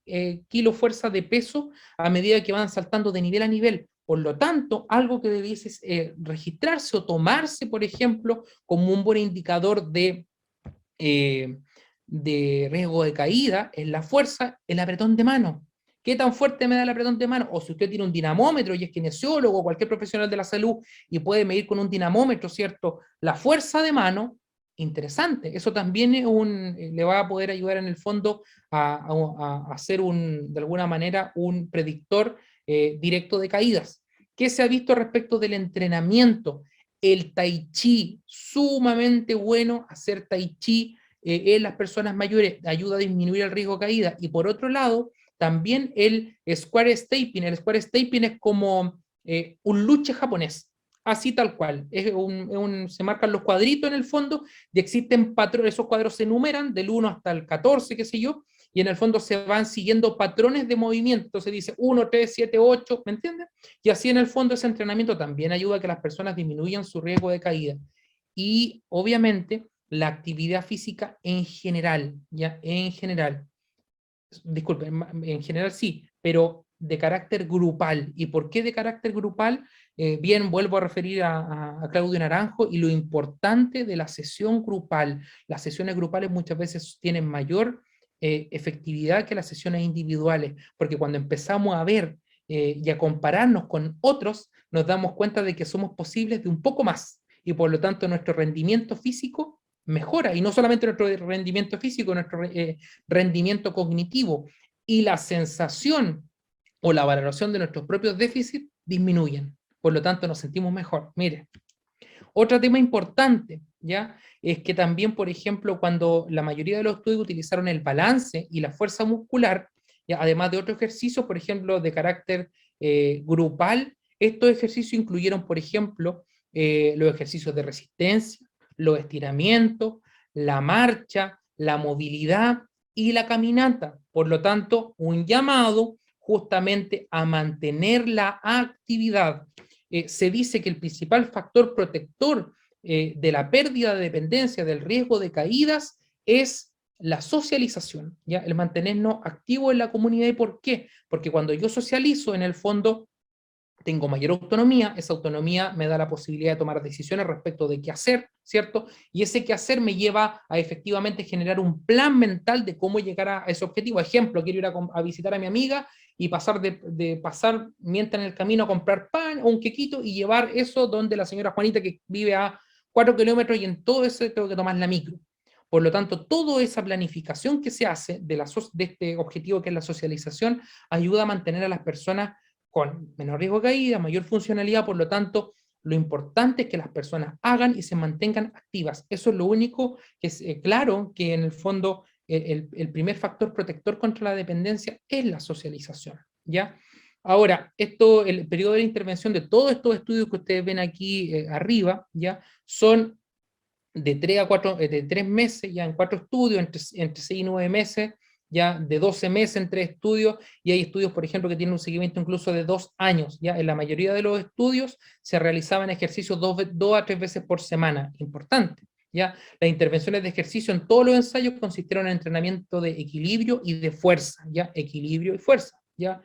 kilo fuerza de peso a medida que van saltando de nivel a nivel. Por lo tanto, algo que debiese registrarse o tomarse, por ejemplo, como un buen indicador eh, de riesgo de caída es la fuerza, el apretón de mano. ¿Qué tan fuerte me da el apretón de mano? O si usted tiene un dinamómetro y es kinesiólogo o cualquier profesional de la salud y puede medir con un dinamómetro, ¿cierto? La fuerza de mano, interesante. Eso también es le va a poder ayudar en el fondo a hacer de alguna manera un predictor directo de caídas. ¿Qué se ha visto respecto del entrenamiento? El tai chi, sumamente bueno hacer tai chi en las personas mayores, ayuda a disminuir el riesgo de caída. Y por otro lado, también el square stapling. El square stapling es como un luche japonés, así tal cual. Se marcan los cuadritos en el fondo y existen patrones, esos cuadros se enumeran del 1 hasta el 14, qué sé yo, y en el fondo se van siguiendo patrones de movimiento. Entonces dice 1, 3, 7, 8, ¿me entiendes? Y así en el fondo ese entrenamiento también ayuda a que las personas disminuyan su riesgo de caída. Y obviamente la actividad física en general, ya en general, disculpen, en general sí, pero de carácter grupal. ¿Y por qué de carácter grupal? Bien, vuelvo a referir a Claudio Naranjo y lo importante de la sesión grupal. Las sesiones grupales muchas veces tienen mayor efectividad que las sesiones individuales, porque cuando empezamos a ver y a compararnos con otros, nos damos cuenta de que somos posibles de un poco más y por lo tanto nuestro rendimiento físico mejora, y no solamente nuestro rendimiento físico, nuestro rendimiento cognitivo y la sensación o la valoración de nuestros propios déficits disminuyen. Por lo tanto, nos sentimos mejor. Mire, otro tema importante, ¿ya? Es que también, por ejemplo, cuando la mayoría de los estudios utilizaron el balance y la fuerza muscular, ¿ya? Además de otros ejercicios, por ejemplo, de carácter grupal, estos ejercicios incluyeron, por ejemplo, los ejercicios de resistencia, los estiramientos, la marcha, la movilidad y la caminata. Por lo tanto, un llamado justamente a mantener la actividad. Se dice que el principal factor protector de la pérdida de dependencia, del riesgo de caídas, es la socialización, ¿ya? El mantenernos activos en la comunidad. ¿Y por qué? Porque cuando yo socializo, en el fondo, tengo mayor autonomía, esa autonomía me da la posibilidad de tomar decisiones respecto de qué hacer, ¿cierto? Y ese qué hacer me lleva a efectivamente generar un plan mental de cómo llegar a ese objetivo. Ejemplo, quiero ir a visitar a mi amiga y pasar pasar mientras en el camino a comprar pan o un quequito y llevar eso donde la señora Juanita que vive a 4 kilómetros y en todo eso tengo que tomar la micro. Por lo tanto, toda esa planificación que se hace de este objetivo que es la socialización ayuda a mantener a las personas con menor riesgo de caída, mayor funcionalidad. Por lo tanto, lo importante es que las personas hagan y se mantengan activas. Eso es lo único que es claro que en el fondo el primer factor protector contra la dependencia es la socialización, ¿ya? Ahora, el periodo de intervención de todos estos estudios que ustedes ven aquí arriba, ¿ya? Son de 3 a 4, de 3 meses, ya en 4 estudios, entre 6 y 9 meses, ya de 12 meses en 3 estudios, y hay estudios, por ejemplo, que tienen un seguimiento incluso de 2 años, ya en la mayoría de los estudios se realizaban ejercicios 2 a 3 veces por semana, importante, ya. Las intervenciones de ejercicio en todos los ensayos consistieron en entrenamiento de equilibrio y de fuerza, ya, equilibrio y fuerza, ya.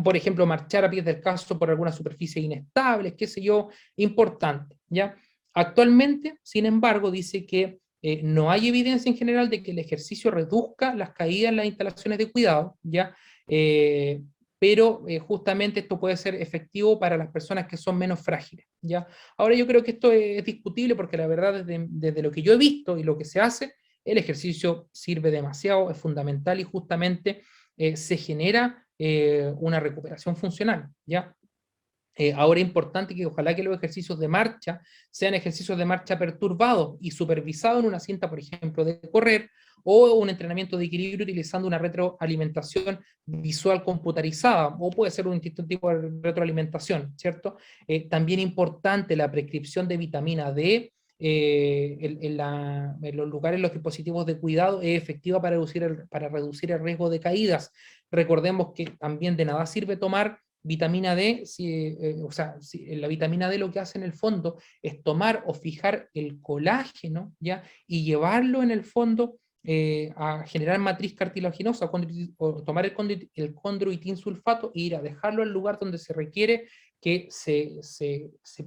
Por ejemplo, marchar a pies del caso por alguna superficie inestable, qué sé yo, importante, ¿ya? Actualmente, sin embargo, dice que no hay evidencia en general de que el ejercicio reduzca las caídas en las instalaciones de cuidado, ¿ya? Eh, pero justamente esto puede ser efectivo para las personas que son menos frágiles, ¿ya? Ahora yo creo que esto es discutible porque la verdad desde lo que yo he visto y lo que se hace, el ejercicio sirve demasiado, es fundamental y justamente se genera una recuperación funcional, ¿ya? Ahora es importante que ojalá que los ejercicios de marcha sean ejercicios de marcha perturbados y supervisados en una cinta, por ejemplo, de correr, o un entrenamiento de equilibrio utilizando una retroalimentación visual computarizada, o puede ser un distinto tipo de retroalimentación, ¿cierto? También importante la prescripción de vitamina D en los lugares, los dispositivos de cuidado, es efectiva para reducir el riesgo de caídas. Recordemos que también de nada sirve tomar vitamina D, o sea, la vitamina D lo que hace en el fondo es tomar o fijar el colágeno, ¿ya? Y llevarlo en el fondo a generar matriz cartilaginosa o tomar el condroitin sulfato e ir a dejarlo al lugar donde se requiere que se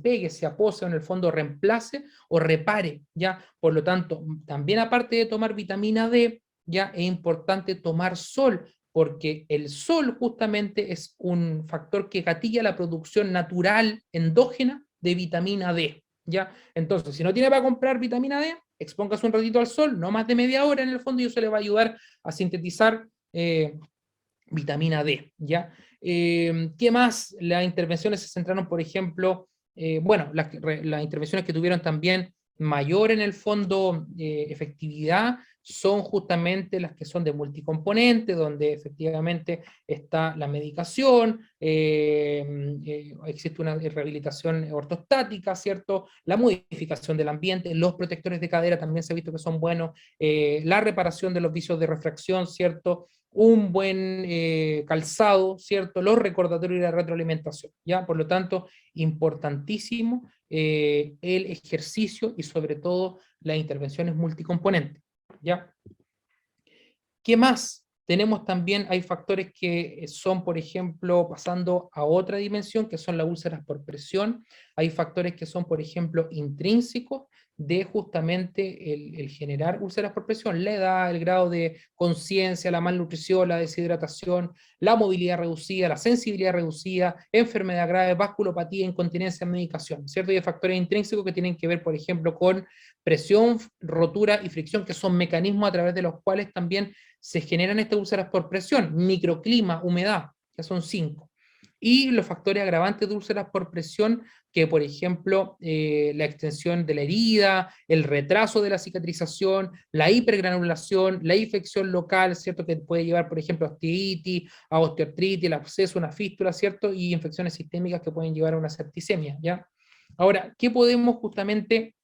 pegue, se apose, o en el fondo reemplace o repare, ¿ya? Por lo tanto, también aparte de tomar vitamina D, ya es importante tomar sol, porque el sol justamente es un factor que gatilla la producción natural endógena de vitamina D, ¿ya? Entonces, si no tiene para comprar vitamina D, expóngase un ratito al sol, no más de media hora en el fondo, y eso le va a ayudar a sintetizar vitamina D, ¿ya? ¿Qué más? Las intervenciones se centraron, por ejemplo, bueno, las intervenciones que tuvieron también mayor en el fondo efectividad son justamente las que son de multicomponente, donde efectivamente está la medicación, existe una rehabilitación ortostática, ¿cierto? La modificación del ambiente, los protectores de cadera también se ha visto que son buenos, la reparación de los vicios de refracción, ¿cierto? Un buen calzado, ¿cierto? Los recordatorios y la retroalimentación, ¿ya? Por lo tanto, importantísimo el ejercicio y sobre todo las intervenciones multicomponentes, ¿ya? ¿Qué más? Tenemos también, hay factores que son, por ejemplo, pasando a otra dimensión, que son las úlceras por presión. Hay factores que son, por ejemplo, intrínsecos de justamente el generar úlceras por presión, la edad, el grado de conciencia, la malnutrición, la deshidratación, la movilidad reducida, la sensibilidad reducida, enfermedad grave, vasculopatía, incontinencia, medicación, ¿cierto? Y hay factores intrínsecos que tienen que ver, por ejemplo, con presión, rotura y fricción, que son mecanismos a través de los cuales también se generan estas úlceras por presión, microclima, humedad, que son 5. Y los factores agravantes de úlceras por presión, que por ejemplo, la extensión de la herida, el retraso de la cicatrización, la hipergranulación, la infección local, ¿cierto? Que puede llevar, por ejemplo, a osteoitis, a osteoartritis, el absceso, una fístula, ¿cierto? Y infecciones sistémicas que pueden llevar a una septicemia, ¿ya? Ahora, ¿qué podemos justamente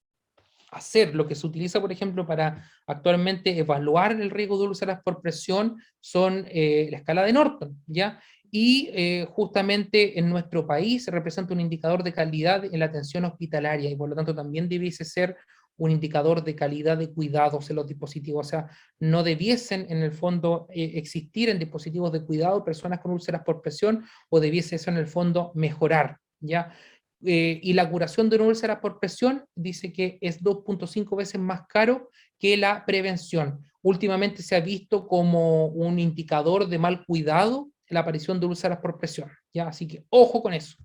hacer? Lo que se utiliza, por ejemplo, para actualmente evaluar el riesgo de úlceras por presión son la escala de Norton, ¿ya? Y justamente en nuestro país representa un indicador de calidad en la atención hospitalaria y por lo tanto también debiese ser un indicador de calidad de cuidados en los dispositivos. O sea, no debiesen en el fondo existir en dispositivos de cuidado personas con úlceras por presión, o debiese eso en el fondo mejorar, ¿ya? Y la curación de una úlcera por presión dice que es 2.5 veces más caro que la prevención. Últimamente se ha visto como un indicador de mal cuidado la aparición de úlceras por presión, ¿ya? Así que ojo con eso.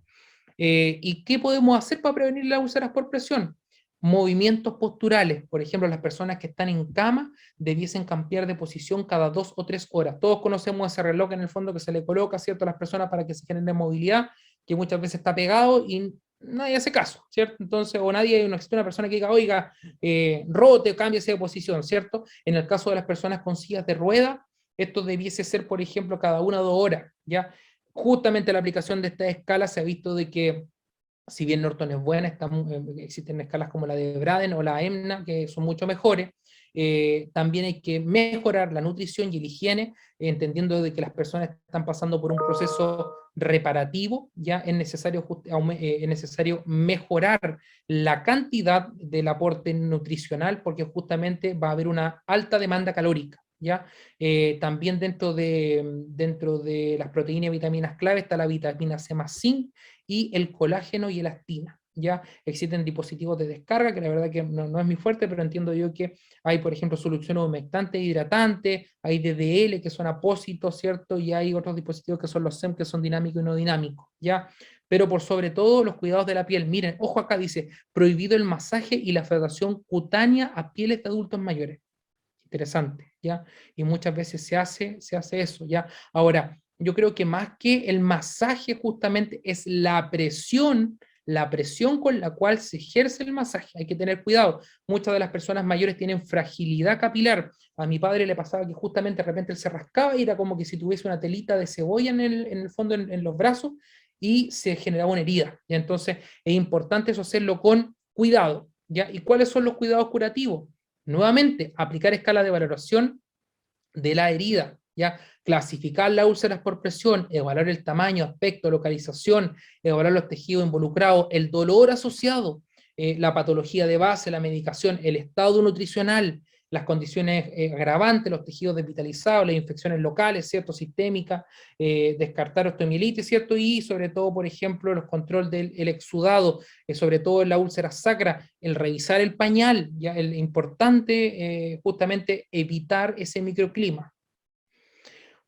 ¿Y qué podemos hacer para prevenir las úlceras por presión? Movimientos posturales. Por ejemplo, las personas que están en cama debiesen cambiar de posición cada 2 o 3 horas. Todos conocemos ese reloj en el fondo que se le coloca, ¿cierto?, a las personas para que se genere movilidad, que muchas veces está pegado y nadie hace caso, ¿cierto? Entonces, o nadie, no existe una persona que diga, oiga, rote, cámbiese de posición, ¿cierto? En el caso de las personas con sillas de rueda, esto debiese ser, por ejemplo, cada 1 o 2 horas, ¿ya? Justamente la aplicación de esta escala se ha visto de que, si bien Norton es buena, existen escalas como la de Braden o la EMNA, que son mucho mejores. También hay que mejorar la nutrición y la higiene, entendiendo de que las personas están pasando por un proceso reparativo. Ya es necesario mejorar la cantidad del aporte nutricional, porque justamente va a haber una alta demanda calórica. ¿Ya? También dentro de las proteínas y vitaminas clave está la vitamina C más zinc y el colágeno y elastina. Ya existen dispositivos de descarga, que la verdad que no es muy fuerte, pero entiendo yo que hay, por ejemplo, soluciones humectantes e hidratantes, hay DDL que son apósitos, ¿cierto? Y hay otros dispositivos que son los SEM, que son dinámicos y no dinámicos, ¿ya? Pero por sobre todo los cuidados de la piel. Miren, ojo acá, dice, prohibido el masaje y la fragación cutánea a pieles de adultos mayores. Interesante, ¿ya? Y muchas veces se hace eso, ¿ya? Ahora, yo creo que más que el masaje justamente es la presión con la cual se ejerce el masaje. Hay que tener cuidado. Muchas de las personas mayores tienen fragilidad capilar. A mi padre le pasaba que justamente de repente él se rascaba y era como que si tuviese una telita de cebolla en el fondo, en los brazos, y se generaba una herida. ¿Ya? Entonces es importante eso hacerlo con cuidado. ¿Ya? ¿Y cuáles son los cuidados curativos? Nuevamente, aplicar escala de valoración de la herida, ¿ya? Clasificar las úlceras por presión, evaluar el tamaño, aspecto, localización, evaluar los tejidos involucrados, el dolor asociado, la patología de base, la medicación, el estado nutricional, las condiciones agravantes, los tejidos desvitalizados, las infecciones locales, ¿cierto? Sistémicas, descartar osteomielitis, ¿cierto? Y sobre todo, por ejemplo, los control del el exudado, sobre todo en la úlcera sacra, el revisar el pañal, ya el importante justamente evitar ese microclima.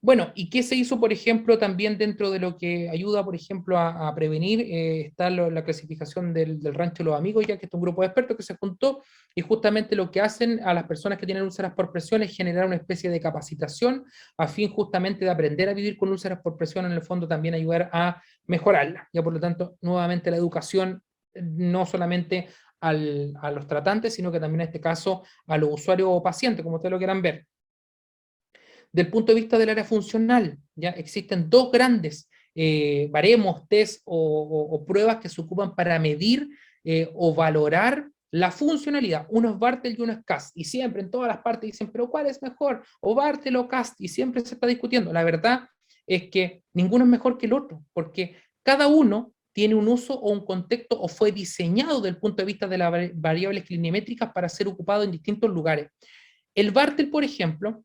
Bueno, ¿y qué se hizo, por ejemplo, también dentro de lo que ayuda, por ejemplo, a prevenir? Está la clasificación del Rancho de los Amigos, ya que es un grupo de expertos que se juntó y justamente lo que hacen a las personas que tienen úlceras por presión es generar una especie de capacitación a fin justamente de aprender a vivir con úlceras por presión, en el fondo también ayudar a mejorarla. Ya por lo tanto, nuevamente la educación no solamente a los tratantes, sino que también en este caso a los usuarios o pacientes, como ustedes lo quieran ver. Del punto de vista del área funcional, ya existen dos grandes baremos, test o pruebas que se ocupan para medir o valorar la funcionalidad. Uno es Bartel y uno es CAST. Y siempre en todas las partes dicen, pero ¿cuál es mejor? O Bartel o CAST. Y siempre se está discutiendo. La verdad es que ninguno es mejor que el otro, porque cada uno tiene un uso o un contexto o fue diseñado desde el punto de vista de las variables clinimétricas para ser ocupado en distintos lugares. El Bartel, por ejemplo,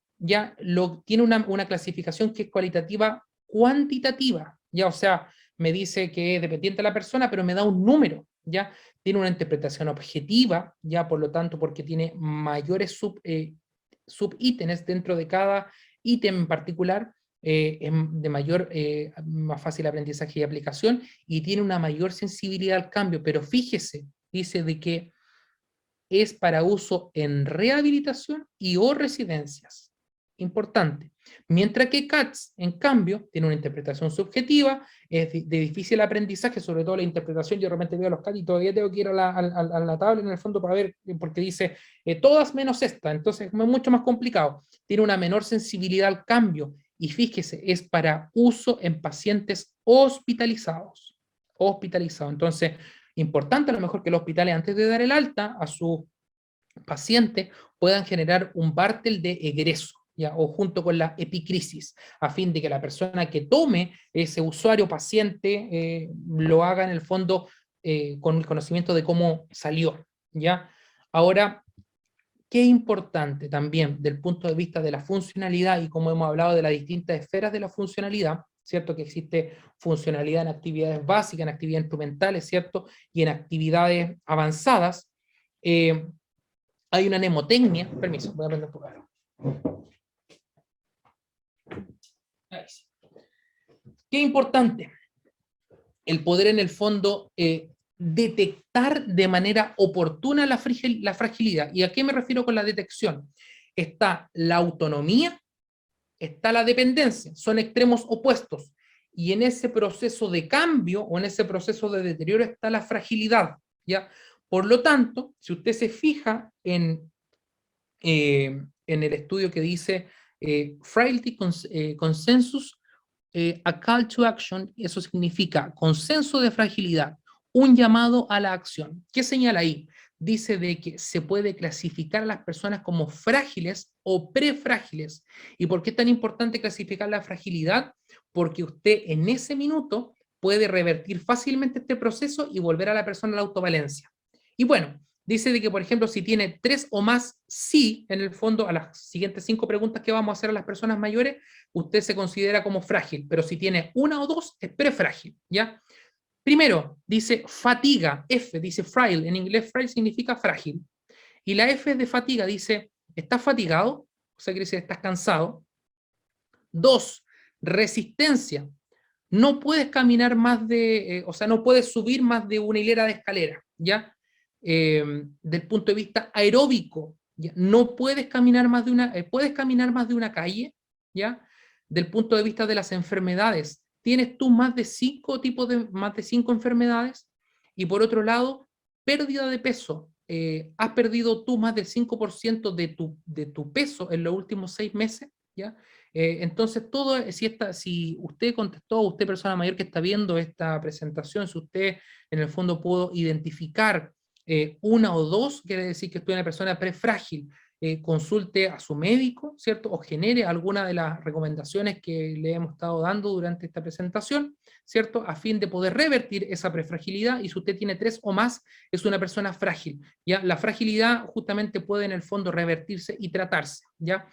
tiene una clasificación que es cualitativa cuantitativa, ya, o sea, me dice que es dependiente de la persona, pero me da un número, ya, tiene una interpretación objetiva, ya, por lo tanto, porque tiene mayores subítems dentro de cada ítem en particular, es de más fácil aprendizaje y aplicación, y tiene una mayor sensibilidad al cambio, pero fíjese, dice de que es para uso en rehabilitación y o residencias. Importante. Mientras que CATS, en cambio, tiene una interpretación subjetiva, es de difícil aprendizaje, sobre todo la interpretación. Yo realmente veo los CATS y todavía tengo que ir a la tabla en el fondo para ver, porque dice todas menos esta, entonces es mucho más complicado. Tiene una menor sensibilidad al cambio y fíjese, es para uso en pacientes hospitalizados. Hospitalizados. Entonces, importante a lo mejor que los hospitales, antes de dar el alta a su paciente, puedan generar un Bartel de egreso, ¿ya? O junto con la epicrisis, a fin de que la persona que tome ese usuario paciente lo haga en el fondo con el conocimiento de cómo salió, ¿ya? Ahora, qué importante también del punto de vista de la funcionalidad y como hemos hablado de las distintas esferas de la funcionalidad, ¿cierto? Que existe funcionalidad en actividades básicas, en actividades instrumentales, ¿cierto? Y en actividades avanzadas. Hay una mnemotecnia, permiso, voy a aprender un poco. Qué importante el poder en el fondo detectar de manera oportuna la fragilidad. ¿Y a qué me refiero con la detección? Está la autonomía, está la dependencia, son extremos opuestos. Y en ese proceso de cambio o en ese proceso de deterioro está la fragilidad, ¿ya? Por lo tanto, si usted se fija en el estudio que dice Frailty Consensus, a call to action, eso significa consenso de fragilidad, un llamado a la acción. ¿Qué señala ahí? Dice de que se puede clasificar a las personas como frágiles o prefrágiles. ¿Y por qué es tan importante clasificar la fragilidad? Porque usted en ese minuto puede revertir fácilmente este proceso y volver a la persona a la autovalencia. Y bueno, dice de que, por ejemplo, si tiene 3 o más sí, en el fondo, a las siguientes 5 preguntas que vamos a hacer a las personas mayores, usted se considera como frágil, pero si tiene 1 o 2, es prefrágil, ¿ya? Primero, dice fatiga, F, dice frail, en inglés frail significa frágil, y la F de fatiga dice, ¿estás fatigado? O sea, quiere decir, estás cansado. 2, resistencia, no puedes caminar más o sea, no puedes subir más de una hilera de escalera, ¿ya? Del punto de vista aeróbico, ¿ya? No puedes caminar más de una, puedes caminar más de una calle, ¿ya? del punto de vista de las enfermedades, ¿tienes tú más de 5 enfermedades? Y por otro lado, pérdida de peso. ¿Has perdido tú más del 5% de tu peso en los últimos 6 meses? ¿Ya? Entonces, si usted contestó, usted persona mayor que está viendo esta presentación, si usted en el fondo pudo identificar una o dos, quiere decir que usted es una persona prefrágil, consulte a su médico, ¿cierto? O genere alguna de las recomendaciones que le hemos estado dando durante esta presentación, ¿cierto? A fin de poder revertir esa prefragilidad, y si usted tiene 3 o más, es una persona frágil, ¿ya? La fragilidad justamente puede en el fondo revertirse y tratarse, ¿ya?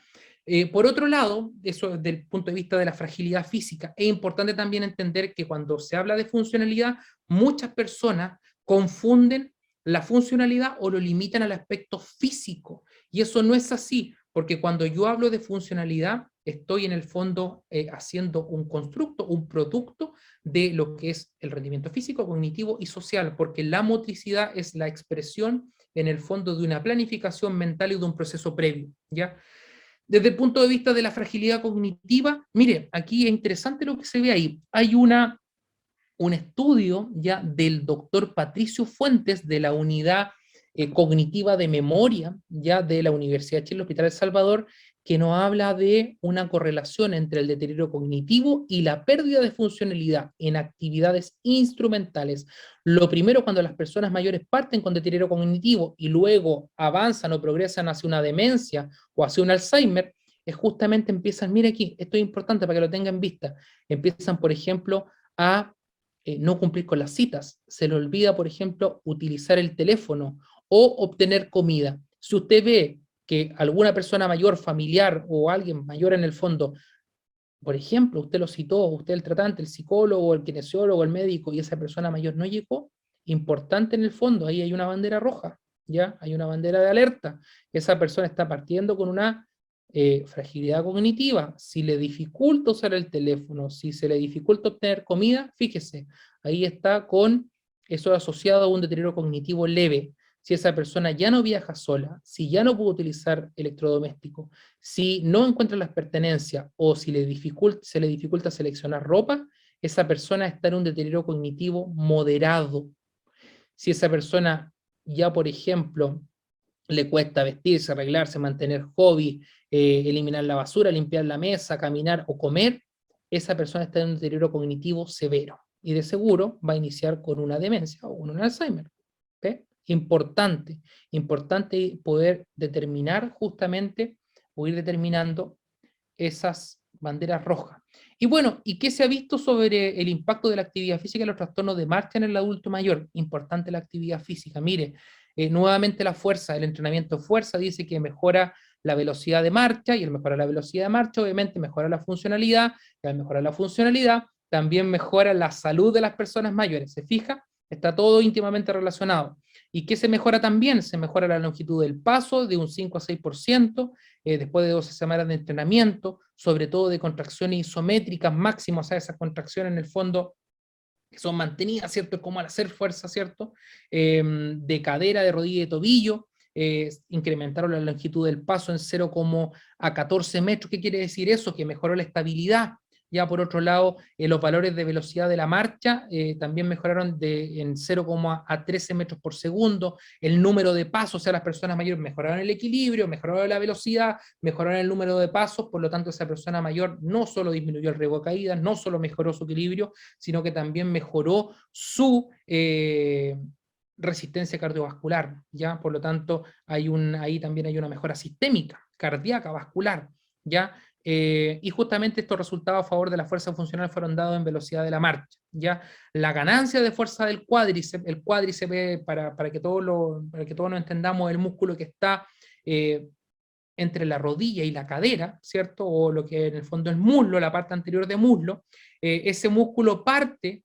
Por otro lado, eso desde el punto de vista de la fragilidad física, es importante también entender que cuando se habla de funcionalidad, muchas personas confunden la funcionalidad o lo limitan al aspecto físico. Y eso no es así, porque cuando yo hablo de funcionalidad, estoy en el fondo haciendo un constructo, un producto de lo que es el rendimiento físico, cognitivo y social, porque la motricidad es la expresión en el fondo de una planificación mental y de un proceso previo, ¿ya? Desde el punto de vista de la fragilidad cognitiva, mire, aquí es interesante lo que se ve ahí. Hay un estudio ya del doctor Patricio Fuentes de la unidad cognitiva de memoria ya de la Universidad de Chile, Hospital de El Salvador, que nos habla de una correlación entre el deterioro cognitivo y la pérdida de funcionalidad en actividades instrumentales. Lo primero, cuando las personas mayores parten con deterioro cognitivo y luego avanzan o progresan hacia una demencia o hacia un Alzheimer, es justamente empiezan, mire aquí, esto es importante para que lo tengan en vista, empiezan, por ejemplo, a no cumplir con las citas, se le olvida, por ejemplo, utilizar el teléfono o obtener comida. Si usted ve que alguna persona mayor, familiar o alguien mayor en el fondo, por ejemplo, usted lo citó, usted el tratante, el psicólogo, el kinesiólogo, el médico, y esa persona mayor no llegó, importante en el fondo, ahí hay una bandera roja, ¿ya? Hay una bandera de alerta. Esa persona está partiendo con una fragilidad cognitiva. Si le dificulta usar el teléfono, si se le dificulta obtener comida, fíjese, ahí está con eso asociado a un deterioro cognitivo leve. Si esa persona ya no viaja sola, si ya no puede utilizar electrodomésticos, si no encuentra las pertenencias o si se le dificulta seleccionar ropa, esa persona está en un deterioro cognitivo moderado. Si esa persona ya, por ejemplo, le cuesta vestirse, arreglarse, mantener hobby, eliminar la basura, limpiar la mesa, caminar o comer, esa persona está en un deterioro cognitivo severo y de seguro va a iniciar con una demencia o con un Alzheimer. ¿Okay? Importante, importante poder determinar justamente o ir determinando esas banderas rojas. Y bueno, ¿y qué se ha visto sobre el impacto de la actividad física y los trastornos de marcha en el adulto mayor? Importante la actividad física. Mire, nuevamente la fuerza, el entrenamiento de fuerza dice que mejora la velocidad de marcha, y al mejorar la velocidad de marcha, obviamente mejora la funcionalidad, y al mejorar la funcionalidad, también mejora la salud de las personas mayores. ¿Se fija? Está todo íntimamente relacionado. ¿Y qué se mejora también? Se mejora la longitud del paso de un 5 a 6%, después de 12 semanas de entrenamiento, sobre todo de contracciones isométricas máximas, o sea, esas contracciones en el fondo que son mantenidas, ¿cierto? Como al hacer fuerza, ¿cierto? De cadera, de rodilla y de tobillo. Incrementaron la longitud del paso en 0,14 metros. ¿Qué quiere decir eso? Que mejoró la estabilidad. Ya por otro lado, los valores de velocidad de la marcha también mejoraron en 0,13 metros por segundo. El número de pasos, o sea, las personas mayores mejoraron el equilibrio, mejoraron la velocidad, mejoraron el número de pasos, por lo tanto esa persona mayor no solo disminuyó el riesgo de caída, no solo mejoró su equilibrio, sino que también mejoró su resistencia cardiovascular, ¿ya? Por lo tanto, ahí también hay una mejora sistémica, cardíaca, vascular, ¿ya? Y justamente estos resultados a favor de la fuerza funcional fueron dados en velocidad de la marcha, ¿ya? La ganancia de fuerza del cuádriceps, el cuádriceps, para que todos lo entendamos, el músculo que está entre la rodilla y la cadera, ¿cierto? O lo que en el fondo es muslo, la parte anterior de muslo, ese músculo parte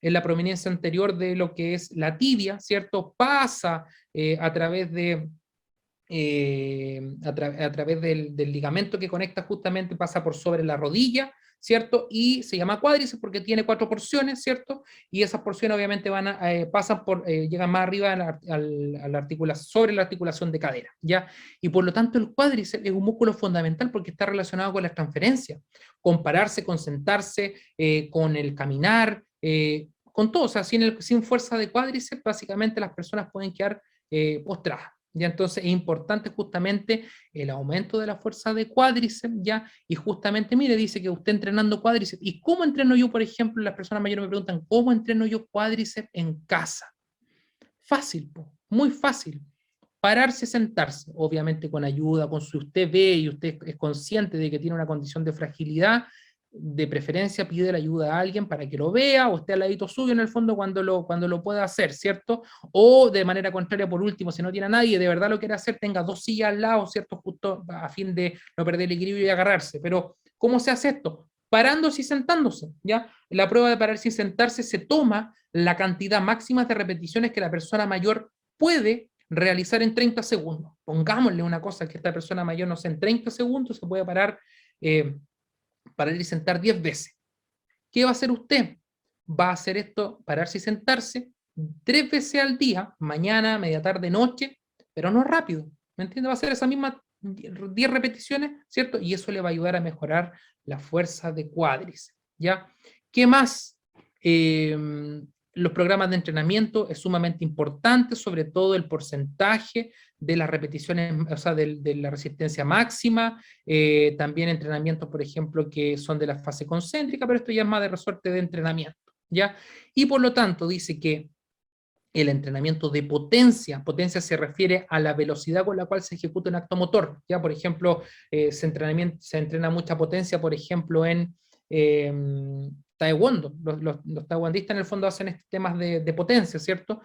en la prominencia anterior de lo que es la tibia, ¿cierto? Pasa a través de a través del ligamento que conecta justamente, pasa por sobre la rodilla, ¿cierto? Y se llama cuádriceps porque tiene 4 porciones, ¿cierto? Y esas porciones obviamente pasan llegan más arriba a la articulación, sobre la articulación de cadera, ¿ya? Y por lo tanto el cuádriceps es un músculo fundamental porque está relacionado con las transferencias, con pararse, con sentarse, con el caminar, con todo, o sea, sin fuerza de cuádriceps, básicamente las personas pueden quedar postradas. ¿Ya? Entonces es importante justamente el aumento de la fuerza de cuádriceps, ¿ya? Y justamente, mire, dice que usted entrenando cuádriceps. ¿Y cómo entreno yo, por ejemplo? Las personas mayores me preguntan, ¿cómo entreno yo cuádriceps en casa? Fácil, muy fácil. Pararse, sentarse, obviamente con ayuda, si usted ve y usted es consciente de que tiene una condición de fragilidad, de preferencia pide la ayuda a alguien para que lo vea, o esté al ladito suyo en el fondo cuando lo pueda hacer, ¿cierto? O de manera contraria, por último, si no tiene a nadie, de verdad lo quiere hacer, tenga 2 sillas al lado, ¿cierto? Justo a fin de no perder el equilibrio y agarrarse. Pero, ¿cómo se hace esto? Parándose y sentándose, ¿ya? La prueba de pararse y sentarse se toma la cantidad máxima de repeticiones que la persona mayor puede realizar en 30 segundos. Pongámosle una cosa que esta persona mayor, no sé, en 30 segundos se puede parar ir y sentar 10 veces. ¿Qué va a hacer usted? Va a hacer esto, pararse y sentarse 3 veces al día, mañana, media tarde, noche, pero no rápido. ¿Me entiende? Va a hacer esas mismas 10 repeticiones, ¿cierto? Y eso le va a ayudar a mejorar la fuerza de cuádriceps, ¿ya? ¿Qué más? Los programas de entrenamiento es sumamente importante, sobre todo el porcentaje de las repeticiones, o sea, de la resistencia máxima, también entrenamientos, por ejemplo, que son de la fase concéntrica, pero esto ya es más de resorte de entrenamiento, ¿ya? Y por lo tanto dice que el entrenamiento de potencia se refiere a la velocidad con la cual se ejecuta un acto motor, ¿ya? Por ejemplo, se entrena mucha potencia, por ejemplo, en taekwondo. Los taekwondistas en el fondo hacen estos temas de potencia, ¿cierto?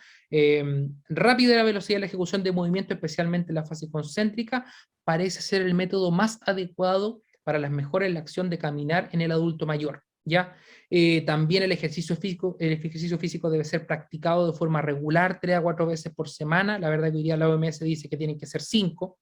Rápida la velocidad de la ejecución de movimiento, especialmente en la fase concéntrica, parece ser el método más adecuado para las mejoras en la acción de caminar en el adulto mayor, ¿ya? También el ejercicio físico debe ser practicado de forma regular, 3 a 4 veces por semana. La verdad que hoy día la OMS dice que tienen que ser 5,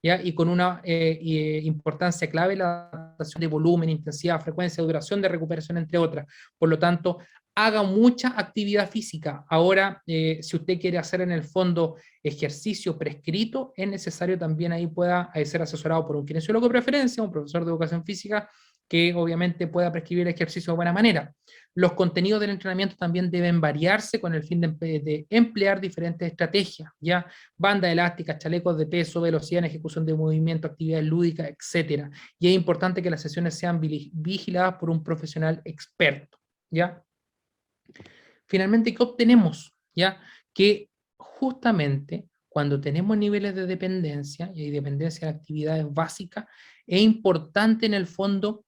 ¿ya? Y con una importancia clave la adaptación de volumen, intensidad, frecuencia, duración de recuperación, entre otras. Por lo tanto, haga mucha actividad física. Ahora, si usted quiere hacer en el fondo ejercicio prescrito, es necesario también ahí pueda ser asesorado por un kinesiólogo de preferencia, un profesor de educación física, que obviamente pueda prescribir el ejercicio de buena manera. Los contenidos del entrenamiento también deben variarse con el fin de emplear diferentes estrategias, ¿ya? Banda elástica, chalecos de peso, velocidad en ejecución de movimiento, actividades lúdicas, etc. Y es importante que las sesiones sean vigiladas por un profesional experto, ¿ya? Finalmente, ¿qué obtenemos? ¿Ya? Que justamente cuando tenemos niveles de dependencia, y hay dependencia de actividades básicas, es importante en el fondo,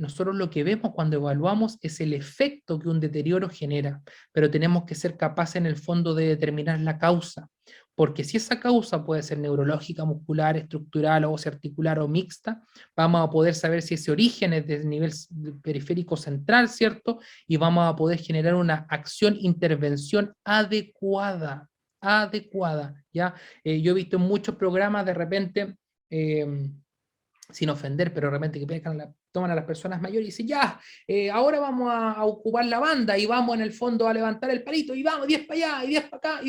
nosotros lo que vemos cuando evaluamos es el efecto que un deterioro genera, pero tenemos que ser capaces en el fondo de determinar la causa, porque si esa causa puede ser neurológica, muscular, estructural, o articular o mixta, vamos a poder saber si ese origen es del nivel periférico central, ¿cierto? Y vamos a poder generar una acción, intervención adecuada, ¿ya? Yo he visto en muchos programas de repente, sin ofender, pero de repente que toman a las personas mayores y dicen, ya, ahora vamos a ocupar la banda y vamos en el fondo a levantar el palito y vamos 10 para allá y 10 para acá.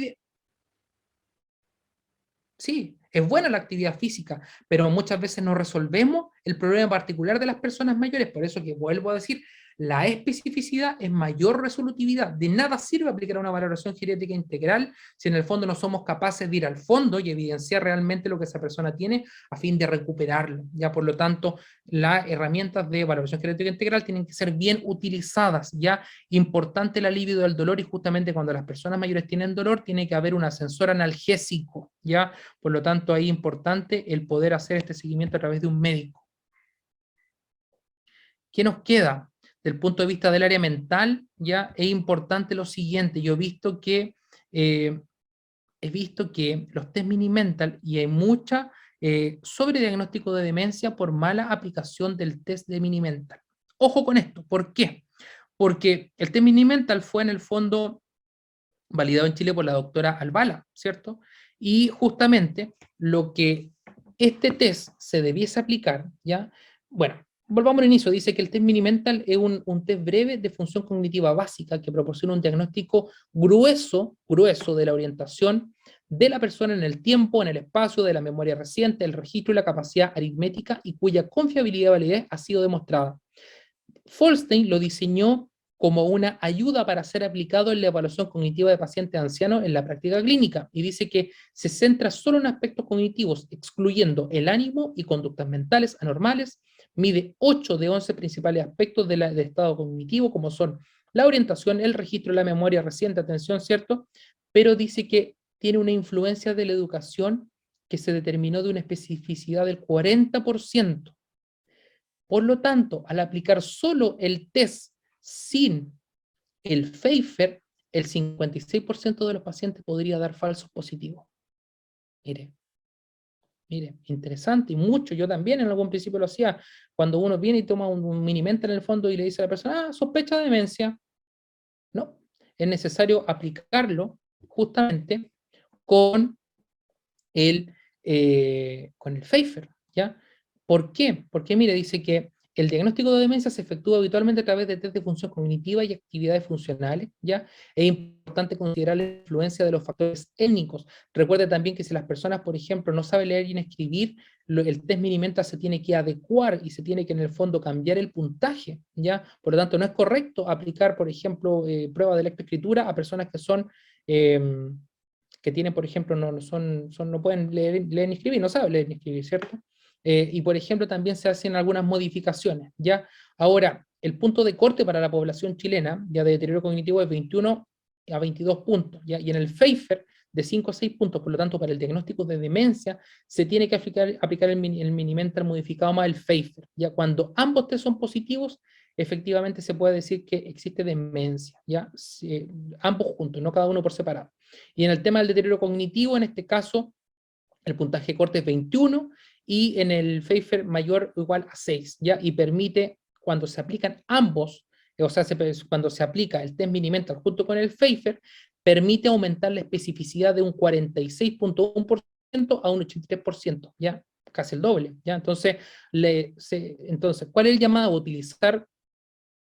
Sí, es buena la actividad física, pero muchas veces no resolvemos el problema particular de las personas mayores. Por eso que vuelvo a decir, la especificidad es mayor resolutividad. De nada sirve aplicar una valoración geriátrica integral si en el fondo no somos capaces de ir al fondo y evidenciar realmente lo que esa persona tiene a fin de recuperarlo. Ya, por lo tanto, las herramientas de valoración geriátrica integral tienen que ser bien utilizadas. Ya, importante el alivio del dolor, y justamente cuando las personas mayores tienen dolor tiene que haber un ascensor analgésico. Ya, por lo tanto, ahí es importante el poder hacer este seguimiento a través de un médico. ¿Qué nos queda? Del punto de vista del área mental, ya es importante lo siguiente. Yo he visto que los test mini mental, y hay mucha sobrediagnóstico de demencia por mala aplicación del test de mini mental. Ojo con esto, ¿por qué? Porque el test mini mental fue en el fondo validado en Chile por la doctora Albala, ¿cierto? Y justamente lo que este test se debiese aplicar, ¿ya? Bueno, volvamos al inicio, dice que el test Mini-Mental es un test breve de función cognitiva básica que proporciona un diagnóstico grueso de la orientación de la persona en el tiempo, en el espacio, de la memoria reciente, el registro y la capacidad aritmética y cuya confiabilidad y validez ha sido demostrada. Folstein lo diseñó como una ayuda para ser aplicado en la evaluación cognitiva de pacientes ancianos en la práctica clínica, y dice que se centra solo en aspectos cognitivos, excluyendo el ánimo y conductas mentales anormales, mide 8 de 11 principales aspectos del estado cognitivo, como son la orientación, el registro, la memoria reciente, atención, ¿cierto? Pero dice que tiene una influencia de la educación que se determinó de una especificidad del 40%. Por lo tanto, al aplicar solo el test sin el Pfeiffer, el 56% de los pacientes podría dar falsos positivos. Mire, mire, interesante y mucho. Yo también en algún principio lo hacía. Cuando uno viene y toma un mini-mente en el fondo y le dice a la persona, sospecha de demencia. No, es necesario aplicarlo justamente con con el Pfeiffer, ¿ya? ¿Por qué? Porque, mire, dice que el diagnóstico de demencia se efectúa habitualmente a través de test de función cognitiva y actividades funcionales, ¿ya? Es importante considerar la influencia de los factores étnicos. Recuerde también que si las personas, por ejemplo, no saben leer y escribir, el test Mini-Mental se tiene que adecuar y se tiene que, en el fondo, cambiar el puntaje, ¿ya? Por lo tanto, no es correcto aplicar, por ejemplo, pruebas de lectoescritura a personas que son... que tienen, por ejemplo, no pueden leer ni escribir, no saben leer ni escribir, ¿cierto? Y, por ejemplo, también se hacen algunas modificaciones, ¿ya? Ahora, el punto de corte para la población chilena, ya de deterioro cognitivo, es 21 a 22 puntos, ¿ya? Y en el Pfeiffer, de 5 a 6 puntos, por lo tanto, para el diagnóstico de demencia, se tiene que aplicar el Mini-Mental modificado más el Pfeiffer, ¿ya? Cuando ambos test son positivos, efectivamente se puede decir que existe demencia, ¿ya? Ambos juntos, no cada uno por separado. Y en el tema del deterioro cognitivo, en este caso, el puntaje corte es 21 y en el Pfeiffer mayor o igual a 6, ¿ya? Y permite, cuando se aplican ambos, o sea, cuando se aplica el test Mini-Mental junto con el Pfeiffer, permite aumentar la especificidad de un 46.1% a un 83%, ¿ya? Casi el doble, ¿ya? Entonces, ¿cuál es el llamado a utilizar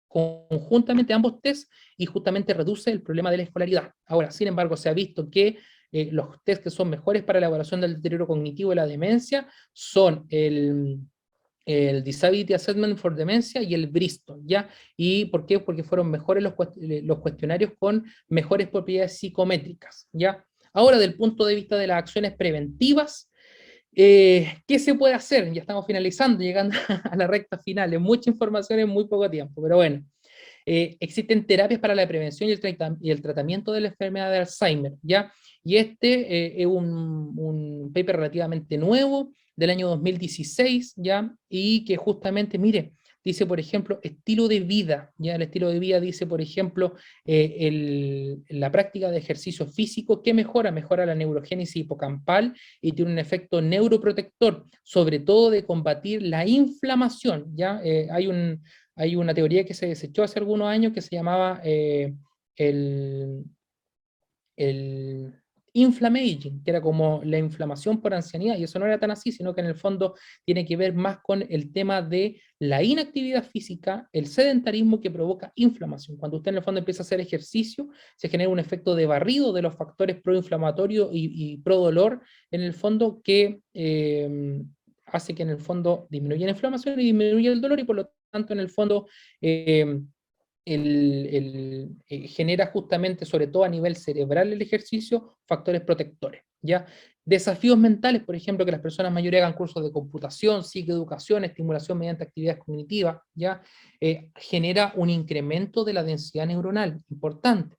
conjuntamente ambos test y justamente reduce el problema de la escolaridad? Ahora, sin embargo, se ha visto que los test que son mejores para la evaluación del deterioro cognitivo y la demencia son el Disability Assessment for Dementia y el Bristol, ¿ya? ¿Y por qué? Porque fueron mejores los cuestionarios con mejores propiedades psicométricas, ¿ya? Ahora, del punto de vista de las acciones preventivas, ¿qué se puede hacer? Ya estamos finalizando, llegando a la recta final, es mucha información en muy poco tiempo, pero bueno. Existen terapias para la prevención y el tratamiento de la enfermedad de Alzheimer, ¿ya? Y este es un paper relativamente nuevo, del año 2016, ¿ya? Y que justamente, mire, dice, por ejemplo, estilo de vida, ¿ya? El estilo de vida dice, por ejemplo, la práctica de ejercicio físico, ¿qué mejora? Mejora la neurogénesis hipocampal y tiene un efecto neuroprotector, sobre todo de combatir la inflamación, ¿ya? Hay una teoría que se desechó hace algunos años que se llamaba el, el inflammaging, que era como la inflamación por ancianidad, y eso no era tan así, sino que en el fondo tiene que ver más con el tema de la inactividad física, el sedentarismo que provoca inflamación. Cuando usted en el fondo empieza a hacer ejercicio, se genera un efecto de barrido de los factores proinflamatorios y pro dolor, en el fondo que hace que en el fondo disminuya la inflamación y disminuya el dolor, y por lo tanto en el fondo eh, genera justamente, sobre todo a nivel cerebral, el ejercicio, factores protectores, ¿ya? Desafíos mentales, por ejemplo, que las personas mayores hagan cursos de computación, psicoeducación, estimulación mediante actividades cognitivas, ¿ya? Genera un incremento de la densidad neuronal importante.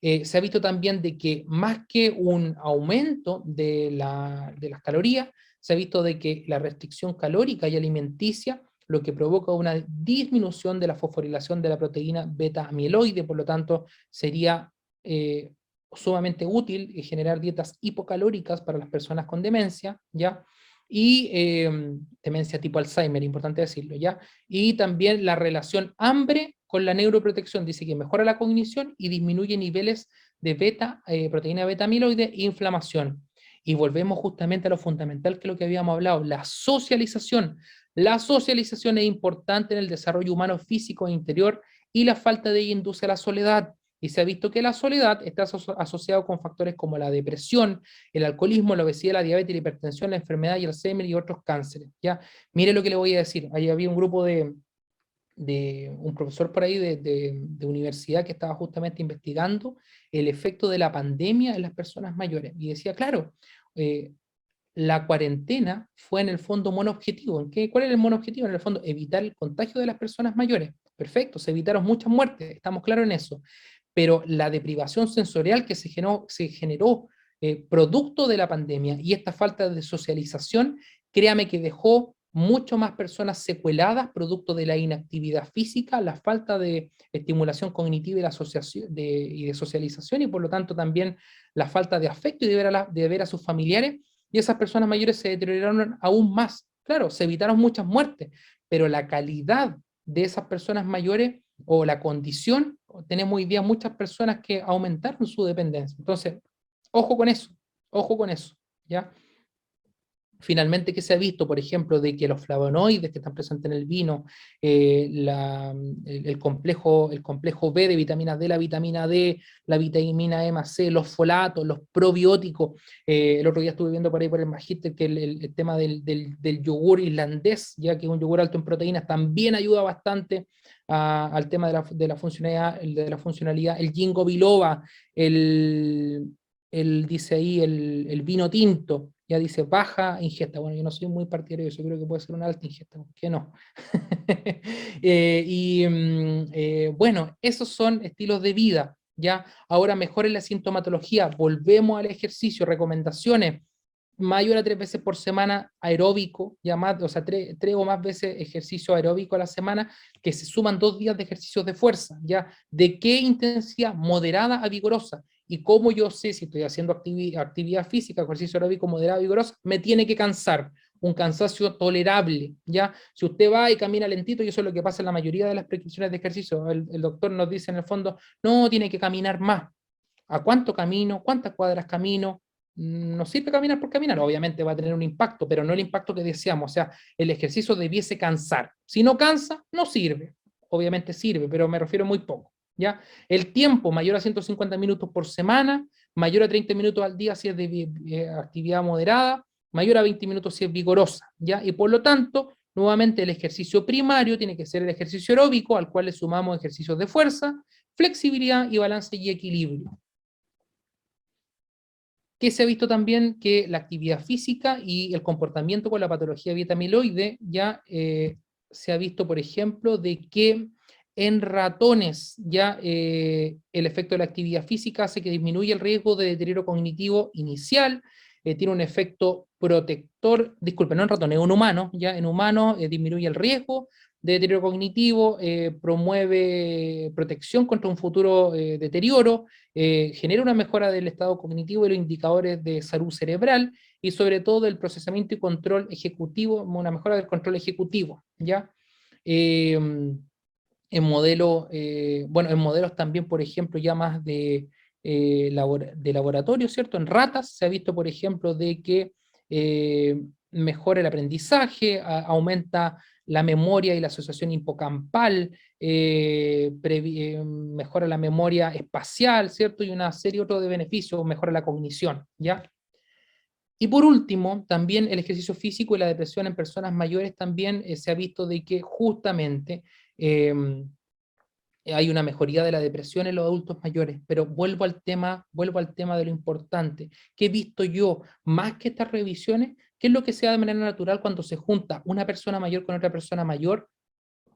Se ha visto también de que más que un aumento de las calorías, se ha visto de que la restricción calórica y alimenticia lo que provoca una disminución de la fosforilación de la proteína beta-amiloide, por lo tanto sería sumamente útil generar dietas hipocalóricas para las personas con demencia, ¿ya? Y demencia tipo Alzheimer, importante decirlo, ¿ya? Y también la relación hambre con la neuroprotección, dice que mejora la cognición y disminuye niveles de proteína beta-amiloide e inflamación. Y volvemos justamente a lo fundamental, que es lo que habíamos hablado, la socialización. La socialización es importante en el desarrollo humano físico e interior y la falta de ella induce a la soledad. Y se ha visto que la soledad está asociada con factores como la depresión, el alcoholismo, la obesidad, la diabetes, la hipertensión, la enfermedad y Alzheimer y otros cánceres. ¿Ya? Mire lo que le voy a decir. Ahí había un grupo de un profesor por ahí de universidad que estaba justamente investigando el efecto de la pandemia en las personas mayores. Y decía, claro, eh, la cuarentena fue en el fondo monoobjetivo. ¿Cuál era el monoobjetivo? En el fondo, evitar el contagio de las personas mayores. Perfecto, se evitaron muchas muertes, estamos claros en eso. Pero la deprivación sensorial que se generó producto de la pandemia y esta falta de socialización, créame que dejó mucho más personas secueladas producto de la inactividad física, la falta de estimulación cognitiva y, y de socialización, y por lo tanto también la falta de afecto y de ver a sus familiares, y esas personas mayores se deterioraron aún más. Claro, se evitaron muchas muertes, pero la calidad de esas personas mayores o la condición, tenemos hoy día muchas personas que aumentaron su dependencia. Entonces, ojo con eso, ¿ya? Finalmente, ¿qué se ha visto? Por ejemplo, de que los flavonoides que están presentes en el vino, el complejo B de vitamina D, la vitamina D, la vitamina E más C, los folatos, los probióticos. El otro día estuve viendo por ahí por el Magíster que el tema del yogur irlandés, ya que es un yogur alto en proteínas, también ayuda bastante al tema de la funcionalidad. El ginkgo biloba, dice ahí el vino tinto, ya dice baja ingesta. Bueno, yo no soy muy partidario de eso, creo que puede ser una alta ingesta, ¿por qué no? Bueno, esos son estilos de vida, ¿ya? Ahora mejore la sintomatología, volvemos al ejercicio, recomendaciones, mayor a 3 veces por semana aeróbico, ya más, o sea, tres o más veces ejercicio aeróbico a la semana, que se suman 2 días de ejercicios de fuerza, ¿ya? ¿De qué intensidad? Moderada a vigorosa. Y cómo yo sé si estoy haciendo actividad física, ejercicio aeróbico moderado, vigoroso, me tiene que cansar, un cansancio tolerable, ¿ya? Si usted va y camina lentito, y eso es lo que pasa en la mayoría de las prescripciones de ejercicio, el doctor nos dice en el fondo, no, tiene que caminar más. ¿A cuánto camino? ¿Cuántas cuadras camino? No sirve caminar por caminar, obviamente va a tener un impacto, pero no el impacto que deseamos, o sea, el ejercicio debiese cansar. Si no cansa, no sirve. Obviamente sirve, pero me refiero muy poco. ¿Ya? El tiempo mayor a 150 minutos por semana, mayor a 30 minutos al día si es de actividad moderada, mayor a 20 minutos si es vigorosa, ¿ya? Y por lo tanto, nuevamente el ejercicio primario tiene que ser el ejercicio aeróbico, al cual le sumamos ejercicios de fuerza, flexibilidad y balance y equilibrio. Que se ha visto también que la actividad física y el comportamiento con la patología beta amiloide ya se ha visto, por ejemplo, de que en ratones ya el efecto de la actividad física hace que disminuya el riesgo de deterioro cognitivo inicial, tiene un efecto protector, disculpe, no en ratones, en humanos, ya en humanos disminuye el riesgo de deterioro cognitivo, promueve protección contra un futuro deterioro, genera una mejora del estado cognitivo y los indicadores de salud cerebral y sobre todo del procesamiento y control ejecutivo, una mejora del control ejecutivo, ¿ya? Eh, bueno, en modelos también, por ejemplo, ya más de laboratorio, ¿cierto? En ratas se ha visto, por ejemplo, de que mejora el aprendizaje, aumenta la memoria y la asociación hipocampal, mejora la memoria espacial, ¿cierto? Y una serie otro de beneficios, mejora la cognición, ¿ya? Y por último, también el ejercicio físico y la depresión en personas mayores también se ha visto de que justamente hay una mejoría de la depresión en los adultos mayores, pero vuelvo al tema de lo importante. ¿Qué he visto yo? Más que estas revisiones, ¿qué es lo que se da de manera natural cuando se junta una persona mayor con otra persona mayor?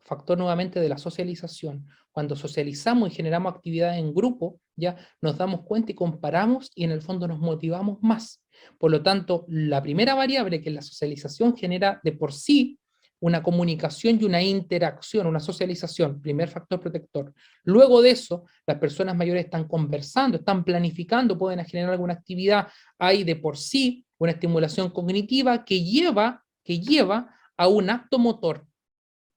Factor nuevamente de la socialización. Cuando socializamos y generamos actividades en grupo, ya nos damos cuenta y comparamos y en el fondo nos motivamos más. Por lo tanto, la primera variable que es la socialización genera de por sí una comunicación y una interacción, una socialización, primer factor protector. Luego de eso, las personas mayores están conversando, están planificando, pueden generar alguna actividad. Hay de por sí una estimulación cognitiva que lleva a un acto motor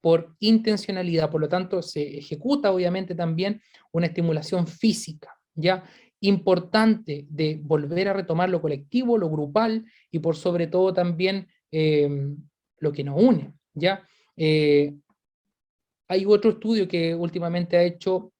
por intencionalidad, por lo tanto se ejecuta obviamente también una estimulación física, ¿ya? Importante de volver a retomar lo colectivo, lo grupal y por sobre todo también lo que nos une. ¿ya? Hay otro estudio que últimamente ha hecho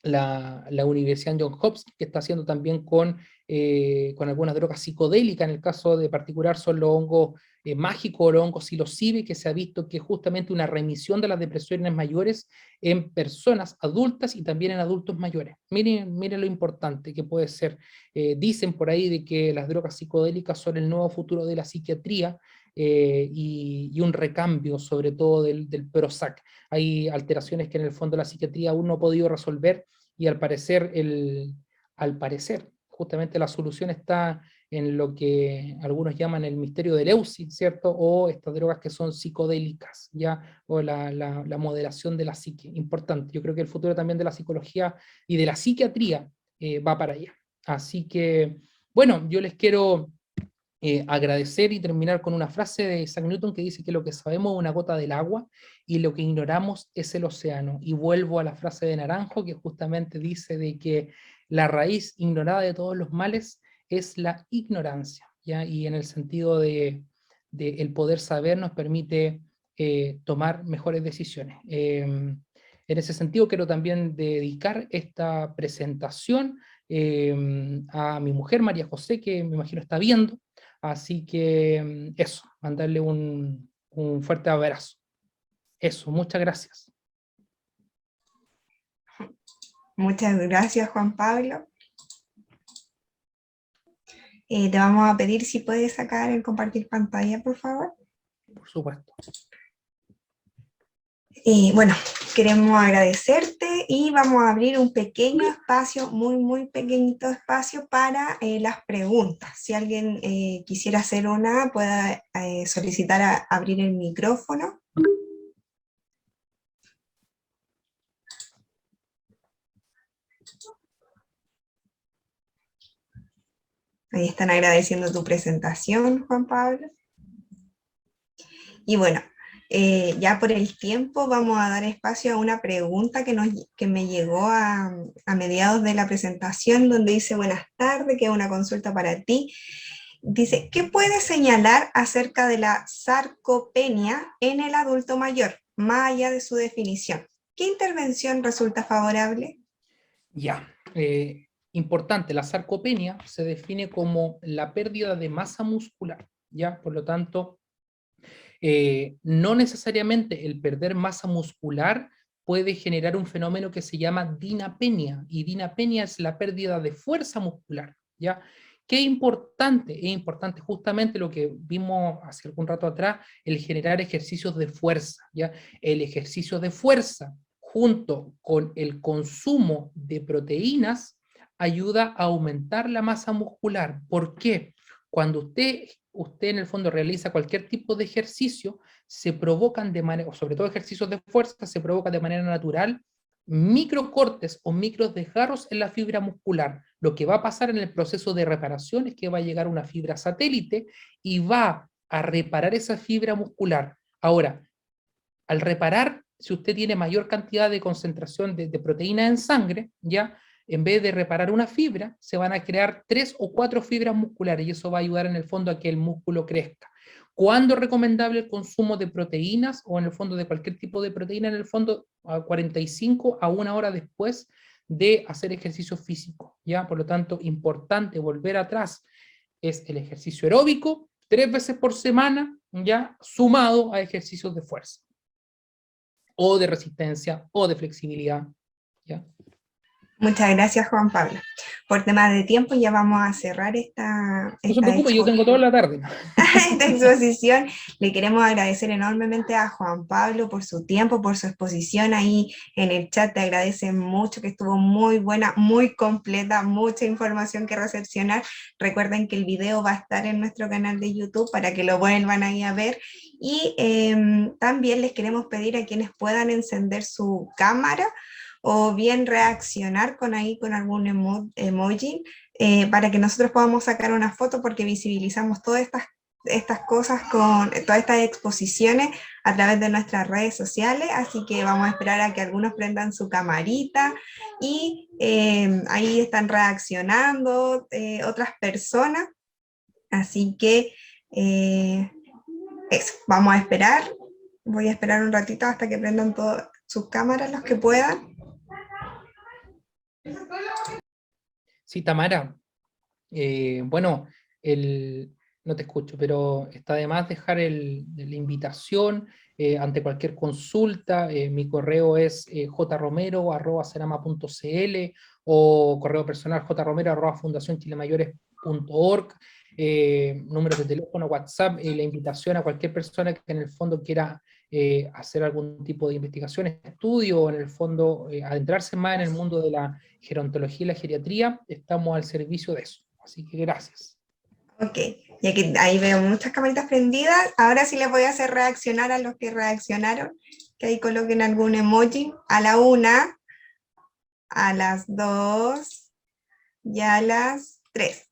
la Universidad Johns Hopkins, que está haciendo también con algunas drogas psicodélicas, en el caso de particular son los hongos mágicos o los hongos psilocibe, que se ha visto que justamente una remisión de las depresiones mayores en personas adultas y también en adultos mayores. Miren, miren lo importante que puede ser. Dicen por ahí de que las drogas psicodélicas son el nuevo futuro de la psiquiatría, y un recambio sobre todo del Prozac. Hay alteraciones que en el fondo la psiquiatría aún no ha podido resolver, y al parecer, justamente la solución está en lo que algunos llaman el misterio del Leuci, ¿cierto? O estas drogas que son psicodélicas, ¿ya? O la moderación de la psique, importante. Yo creo que el futuro también de la psicología y de la psiquiatría va para allá. Así que, bueno, yo les quiero agradecer y terminar con una frase de Isaac Newton que dice que lo que sabemos es una gota del agua y lo que ignoramos es el océano. Y vuelvo a la frase de Naranjo que justamente dice de que la raíz ignorada de todos los males es la ignorancia, ¿ya? Y en el sentido de el poder saber nos permite tomar mejores decisiones. En ese sentido quiero también dedicar esta presentación a mi mujer María José, que me imagino está viendo. Así que eso, mandarle un fuerte abrazo. Eso, muchas gracias. Muchas gracias, Juan Pablo. Te vamos a pedir si puedes sacar el compartir pantalla, por favor. Por supuesto. Bueno, queremos agradecerte y vamos a abrir un pequeño espacio, muy pequeñito espacio para las preguntas. Si alguien quisiera hacer una, pueda solicitar abrir el micrófono. Ahí están agradeciendo tu presentación, Juan Pablo. Y bueno, ya por el tiempo vamos a dar espacio a una pregunta que me llegó a mediados de la presentación, donde dice: buenas tardes, que es una consulta para ti. Dice: ¿qué puedes señalar acerca de la sarcopenia en el adulto mayor, más allá de su definición? ¿Qué intervención resulta favorable? Ya, importante, la sarcopenia se define como la pérdida de masa muscular, ¿ya? Por lo tanto, no necesariamente el perder masa muscular puede generar un fenómeno que se llama dinapenia, y dinapenia es la pérdida de fuerza muscular, ¿ya? Qué importante, es importante justamente lo que vimos hace algún rato atrás, el generar ejercicios de fuerza, ¿ya? El ejercicio de fuerza junto con el consumo de proteínas ayuda a aumentar la masa muscular. ¿Por qué? Cuando usted en el fondo realiza cualquier tipo de ejercicio, se provocan de manera, o sobre todo ejercicios de fuerza, se provoca de manera natural microcortes o micros desgarros en la fibra muscular. Lo que va a pasar en el proceso de reparación es que va a llegar una fibra satélite y va a reparar esa fibra muscular. Ahora, al reparar, si usted tiene mayor cantidad de concentración de proteína en sangre, ya, en vez de reparar una fibra, se van a crear 3 o 4 fibras musculares, y eso va a ayudar en el fondo a que el músculo crezca. ¿Cuándo es recomendable el consumo de proteínas, o en el fondo de cualquier tipo de proteína? En el fondo, a 45 a 1 hora después de hacer ejercicio físico, ¿ya? Por lo tanto, importante volver atrás, es el ejercicio aeróbico 3 veces por semana, ya, sumado a ejercicios de fuerza, o de resistencia, o de flexibilidad, ¿ya? Muchas gracias, Juan Pablo. Por temas de tiempo ya vamos a cerrar No se preocupe, yo tengo toda la tarde. esta exposición. Le queremos agradecer enormemente a Juan Pablo por su tiempo, por su exposición. Ahí en el chat te agradecen mucho, que estuvo muy buena, muy completa, mucha información que recepcionar. Recuerden que el video va a estar en nuestro canal de YouTube para que lo vuelvan ahí a ver. Y también les queremos pedir a quienes puedan encender su cámara o bien reaccionar con algún emoji, para que nosotros podamos sacar una foto, porque visibilizamos todas estas cosas, con todas estas exposiciones a través de nuestras redes sociales. Así que vamos a esperar a que algunos prendan su camarita y ahí están reaccionando otras personas. Así que eso, vamos a esperar. Voy a esperar un ratito hasta que prendan todas sus cámaras los que puedan. Sí, Tamara, bueno, no te escucho, pero está de más dejar la invitación ante cualquier consulta. Mi correo es jromero@cerama.cl o correo personal jromero@fundacionchilemayores.org. Números de teléfono, WhatsApp, la invitación a cualquier persona que en el fondo quiera hacer algún tipo de investigación, estudio, o en el fondo adentrarse más en el mundo de la gerontología y la geriatría. Estamos al servicio de eso. Así que gracias. Ok, y aquí, ahí veo muchas camaritas prendidas. Ahora sí les voy a hacer reaccionar a los que reaccionaron, que ahí coloquen algún emoji. A la 1, a las 2 y a las 3.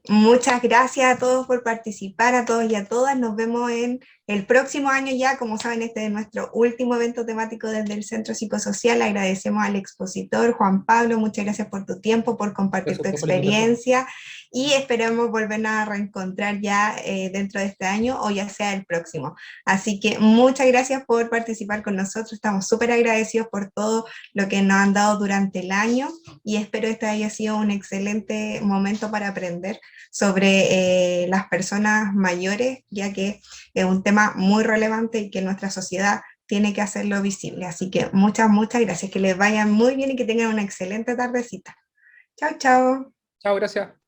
Muchas gracias a todos por participar, a todos y a todas. Nos vemos en el próximo año ya. Como saben, este es nuestro último evento temático desde el Centro Psicosocial. Agradecemos al expositor Juan Pablo. Muchas gracias por tu tiempo, por compartir Gracias a tu usted por la invitación. experiencia y esperemos volvernos a reencontrar ya dentro de este año o ya sea el próximo. Así que muchas gracias por participar con nosotros. Estamos súper agradecidos por todo lo que nos han dado durante el año y espero este haya sido un excelente momento para aprender sobre las personas mayores, ya que es un tema muy relevante y que nuestra sociedad tiene que hacerlo visible. Así que muchas, muchas gracias, que les vaya muy bien y que tengan una excelente tardecita. Chao, chao. Chao, gracias.